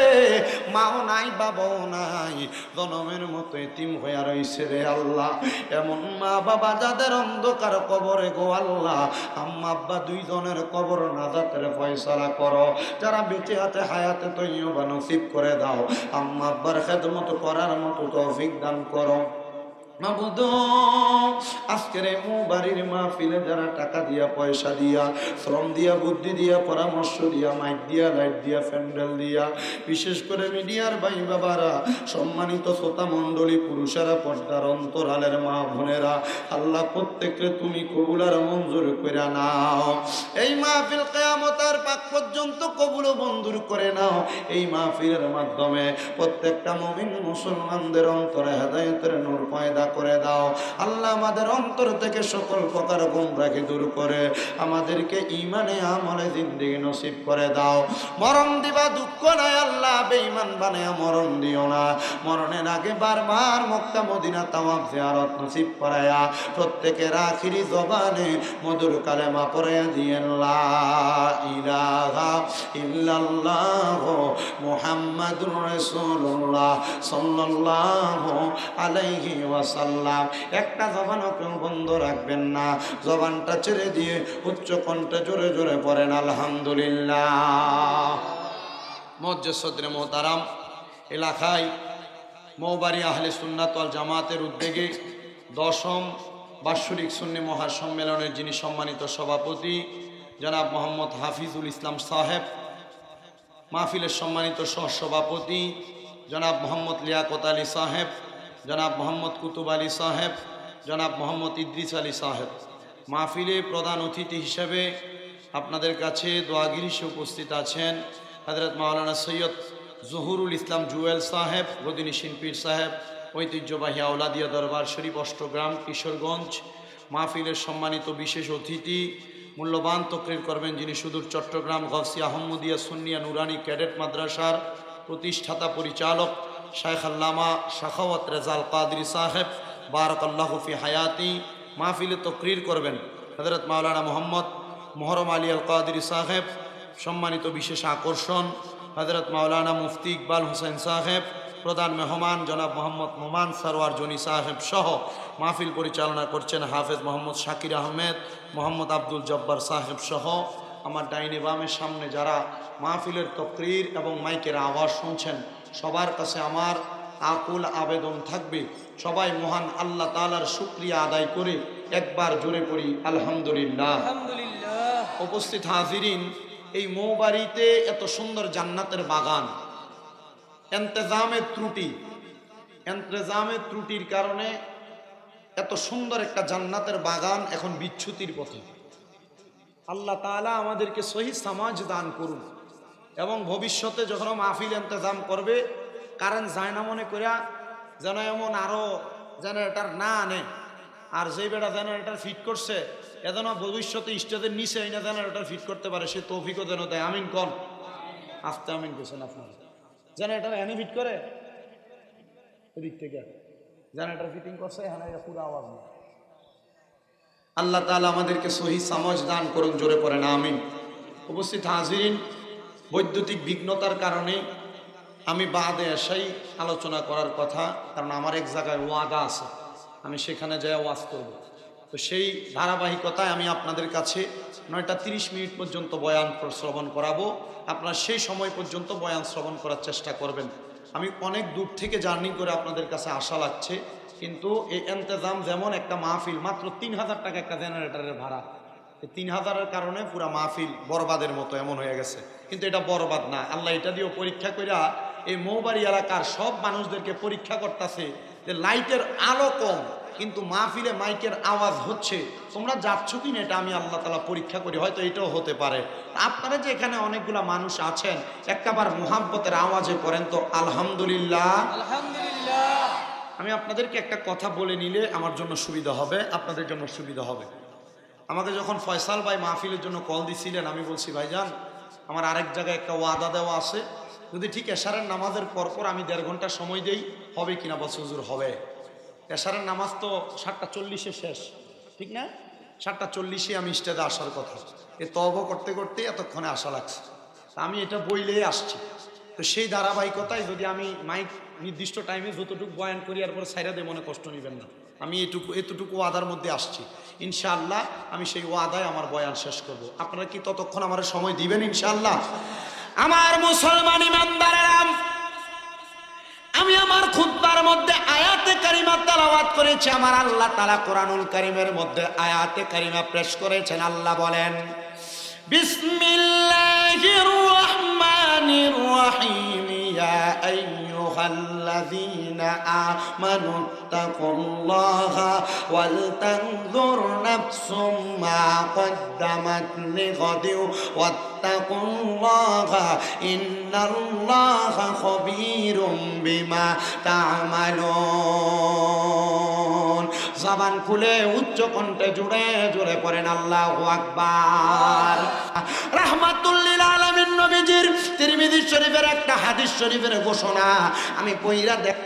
মাও নাই বাবাও নাই, জনমের মতো এতিম হইয়া রইছে রে আল্লাহ, এমন মা বাবা যাদের অন্ধকার কবরে গো আল্লাহ, আম্মা আব্বা দুইজনের কবর নাজাতের ফয়সালা করো। যারা বেঁচে আছে হায়াতে তৈয়বা নসিব করে দাও, আম্মা আব্বার খেদমত করার মতো তৌফিক দান করো। মাবুদ, আজকের বাড়ির মাহফিলে যারা টাকা দিয়া, পয়সা দিয়া, শ্রম দিয়া, বুদ্ধি দিয়া, পরামর্শ দিয়া, মাইক দিয়া, লাইট দিয়া, প্যান্ডেল দিয়া, বিশেষ করে মিডিয়ার ভাই বাবারা, সম্মানিত শ্রোতা মণ্ডলী, পুরুষেরা, পর্দার অন্তরালের মা বোনেরা, আল্লাহ প্রত্যেককে তুমি কবুল আর মঞ্জুর করে নাও। এই মাহফিল কিয়ামতের পাক পর্যন্ত কবুল ও মঞ্জুর করে নাও। এই মাহফিলের মাধ্যমে প্রত্যেকটা মুমিন মুসলমানদের অন্তরে হেদায়েতের নূর পয়দা করে দাও। আল্লাহ, আমাদের অন্তর থেকে সকল প্রকার গুমরাহি দূর করে আমাদেরকে ঈমানে আমলে জিন্দেগি নসিব করে দাও। মরণ দিবা দুঃখ নাই আল্লাহ, বেঈমান বানায়া মরণ দিও না। মরণের আগে বারবার মক্কা মদিনা তাওয়াফ জিয়ারত নসিব করায়া প্রত্যেকের আখিরি জবানে মধুর কালেমা পড়ায়া দিয়েন, লা ইলাহা ইল্লাল্লাহ মুহাম্মাদুর রাসূলুল্লাহ সাল্লাল্লাহু আলাইহি ওয়াসাল্লাম। একটা জবানও কেউ বন্ধ রাখবেন না, জবানটা ছেড়ে দিয়ে উচ্চ কণ্ঠে জোরে জোরে পড়েন আলহামদুলিল্লাহ। মুআজ্জাজ সদরে মোহতারাম, এলাকায় মৌবাড়ি আহলে সুন্নাত ওয়াল জামাতের উদ্যোগে 10ম বাৎসরিক সুন্নি মহাসম্মেলনের যিনি সম্মানিত সভাপতি জনাব মোহাম্মদ হাফিজুল ইসলাম সাহেব, মাহফিলের সম্মানিত সহসভাপতি জনাব মোহাম্মদ লিয়াকত আলী সাহেব, জনাব মোহাম্মদ কুতুব আলী সাহেব, জনাব মোহাম্মদ ইদ্রিস আলী সাহেব, মাহফিলে প্রধান অতিথি হিসেবে আপনাদের কাছে দোয়াগির হিসেবে উপস্থিত আছেন হযরত মাওলানা সৈয়দ জহুরুল ইসলাম জুয়েল সাহেব, গদিনী শিনপীর সাহেব, ঐতিহ্যবাহী আউলাদিয়া দরবার শরীফ, অষ্টগ্রাম, কিশোরগঞ্জ। মাহফিলের সম্মানিত বিশেষ অতিথি মূল্যবান তকরির করবেন যিনি সুদূর চট্টগ্রাম গফসি আহমদিয়া সুন্নিয়া নুরানি ক্যাডেট মাদ্রাসার প্রতিষ্ঠাতা পরিচালক শাইখ আল্লামা শাখাওয়াত রেজাল কাদরি সাহেব, বারাকাল্লাহু ফি হায়াতি। মাহফিলে তকরির করবেন হযরত মাওলানা মোহাম্মদ মোহরম আলী আল কাদেরী সাহেব, সম্মানিত বিশেষ আকর্ষণ হযরত মাওলানা মুফতি ইকবাল হোসেন সাহেব, প্রধান মেহমান জনাব মোহাম্মদ নোমান সরওয়ার জনি সাহেব সহ মাহফিল পরিচালনা করছেন হাফেজ মোহাম্মদ শাকির আহমেদ, মোহাম্মদ আব্দুল জব্বার সাহেব সহ আমার ডাইনে বামের সামনে যারা মাহফিলের তকরির এবং মাইকের আওয়াজ শুনছেন, সবার কাছে আমার আকুল আবেদন থাকবে, সবাই মহান আল্লাহ তাআলার শুকরিয়া আদায় করে একবার জোরে পড়ি আলহামদুলিল্লাহ। উপস্থিত হাজিরিন, এই মৌবাড়িতে এত সুন্দর জান্নাতের বাগান, এন্তেজামের ত্রুটির কারণে এত সুন্দর একটা জান্নাতের বাগান এখন বিচ্যুতির পথে। আল্লাহ তাআলা আমাদেরকে সহি সমাজ দান করুন এবং ভবিষ্যতে যখন মাহফিল ইন্তজাম করবে কারেন্ট যায় না মনে করিয়া যেন এমন আরো জেনারেটর না আনে, আর যেই বেটা জেনারেটর ফিট করছে এজন্য ভবিষ্যতে স্টেজের নিচে এই না জেনারেটর ফিট করতে পারে, সে তৌফিকও যেন দেয়। আমিন কোন আস্তে আমিন করছেন আপনারা। জেনারেটর এনে ফিট করে এদিক থেকে জেনারেটর ফিটিং করছে, এখানে পুরো আওয়াজ নেই। আল্লাহ তাআলা আমাদেরকে সহি সমাজ দান করুন, জোরে পড়েন আমিন। উপস্থিত হাজিরিন, বৈদ্যুতিক বিঘ্নতার কারণে আমি বাদে এসাই আলোচনা করার কথা, কারণ আমার এক জায়গায় ওয়াদা আছে, আমি সেখানে যাই ওয়াজ করব। তো সেই ধারাবাহিকতায় আমি আপনাদের কাছে 9:30 পর্যন্ত বয়ান শ্রবণ করাবো। আপনারা সেই সময় পর্যন্ত বয়ান শ্রবণ করার চেষ্টা করবেন। আমি অনেক দূর থেকে জার্নি করে আপনাদের কাছে আশা লাগছে, কিন্তু এই ইন্তজাম যেমন একটা মাহফিল মাত্র 3000 টাকা একটা জেনারেটরের ভাড়া, এই 3000-এর কারণে পুরা মাহফিল বরবাদের মতো এমন হয়ে গেছে। কিন্তু এটা বরবাদ না, আল্লাহ এটা দিয়েও পরীক্ষা কইরা এই মৌবাড়ি এলাকার সব মানুষদেরকে পরীক্ষা করতেছে যে লাইটের আলো কম কিন্তু মাহফিলে মাইকের আওয়াজ হচ্ছে, তোমরা যাচ্ছ কি না এটা আমি আল্লাহ তাআলা পরীক্ষা করি, হয়তো এটাও হতে পারে। আপনারা যে এখানে অনেকগুলা মানুষ আছেন একটাবার মুহাব্বতের আওয়াজে পড়েন তো আলহামদুলিল্লাহ। আলহামদুলিল্লাহ। আমি আপনাদেরকে একটা কথা বলে নিলে আমার জন্য সুবিধা হবে, আপনাদের জন্য সুবিধা হবে। আমাকে যখন ফয়সাল ভাই মাহফিলের জন্য কল দিছিলেন, আমি বলছি ভাইজান আমার আরেক জায়গায় একটা ওয়াদা দেওয়া আছে, যদি ঠিক এশারের নামাজের পরপর আমি 1.5 ঘন্টা সময় দেই হবে কিনা? বলছে হুজুর হবে। এশারের নামাজ তো 7:40-এ শেষ, ঠিক না? 7:40-এ আমি স্টেজে আসার কথা, এ তওবা করতে করতে এতক্ষণে আসা লাগছে। তা আমি এটা বইলেই আসছি। তো সেই ধারাবাহিকতায় যদি আমি মাইক নির্দিষ্ট টাইমে যতটুকু বয়ান করি এরপর ছাইরা দিয়ে মনে কষ্ট নেবেন না, আমি এতটুকু ওয়াদার মধ্যে আসছি। ইনশাআল্লাহ আমি সেই ওয়াদায় আমার বয়ান শেষ করব। আপনারা কি ততক্ষণ আমার সময় দিবেন ইনশাআল্লাহ? আমার মুসলমান ইমানদারেরা, আমি আমার খুতবার মধ্যে আয়াতে কারিমা তেলাওয়াত করেছি। আমার আল্লাহ তাআলা কোরআনুল কারীমের মধ্যে আয়াতে কারিমা পেশ করেছেন। আল্লাহ বলেন, বিসমিল্লাহির রহমানির রহিম, ইয়া আইয়ুহাল্লাযীনা আমানু তাকুল্লাহা ওয়াল তানজুর নাফসুম মা কদ্দামাত লিগাদিন ওয়াত্তাকুল্লাহা ইন্নাল্লাহা খাবীরুম বিমা তা'মালুন। জবান খুলে উচ্চ কণ্ঠে জোরে জোরে পড়েন আল্লাহু আকবার। রাহমাতুল লিল আলামিন নবীজির তিরমিজি শরীফের একটা হাদিস শরীফের ঘোষণা আমি পইরা দেখ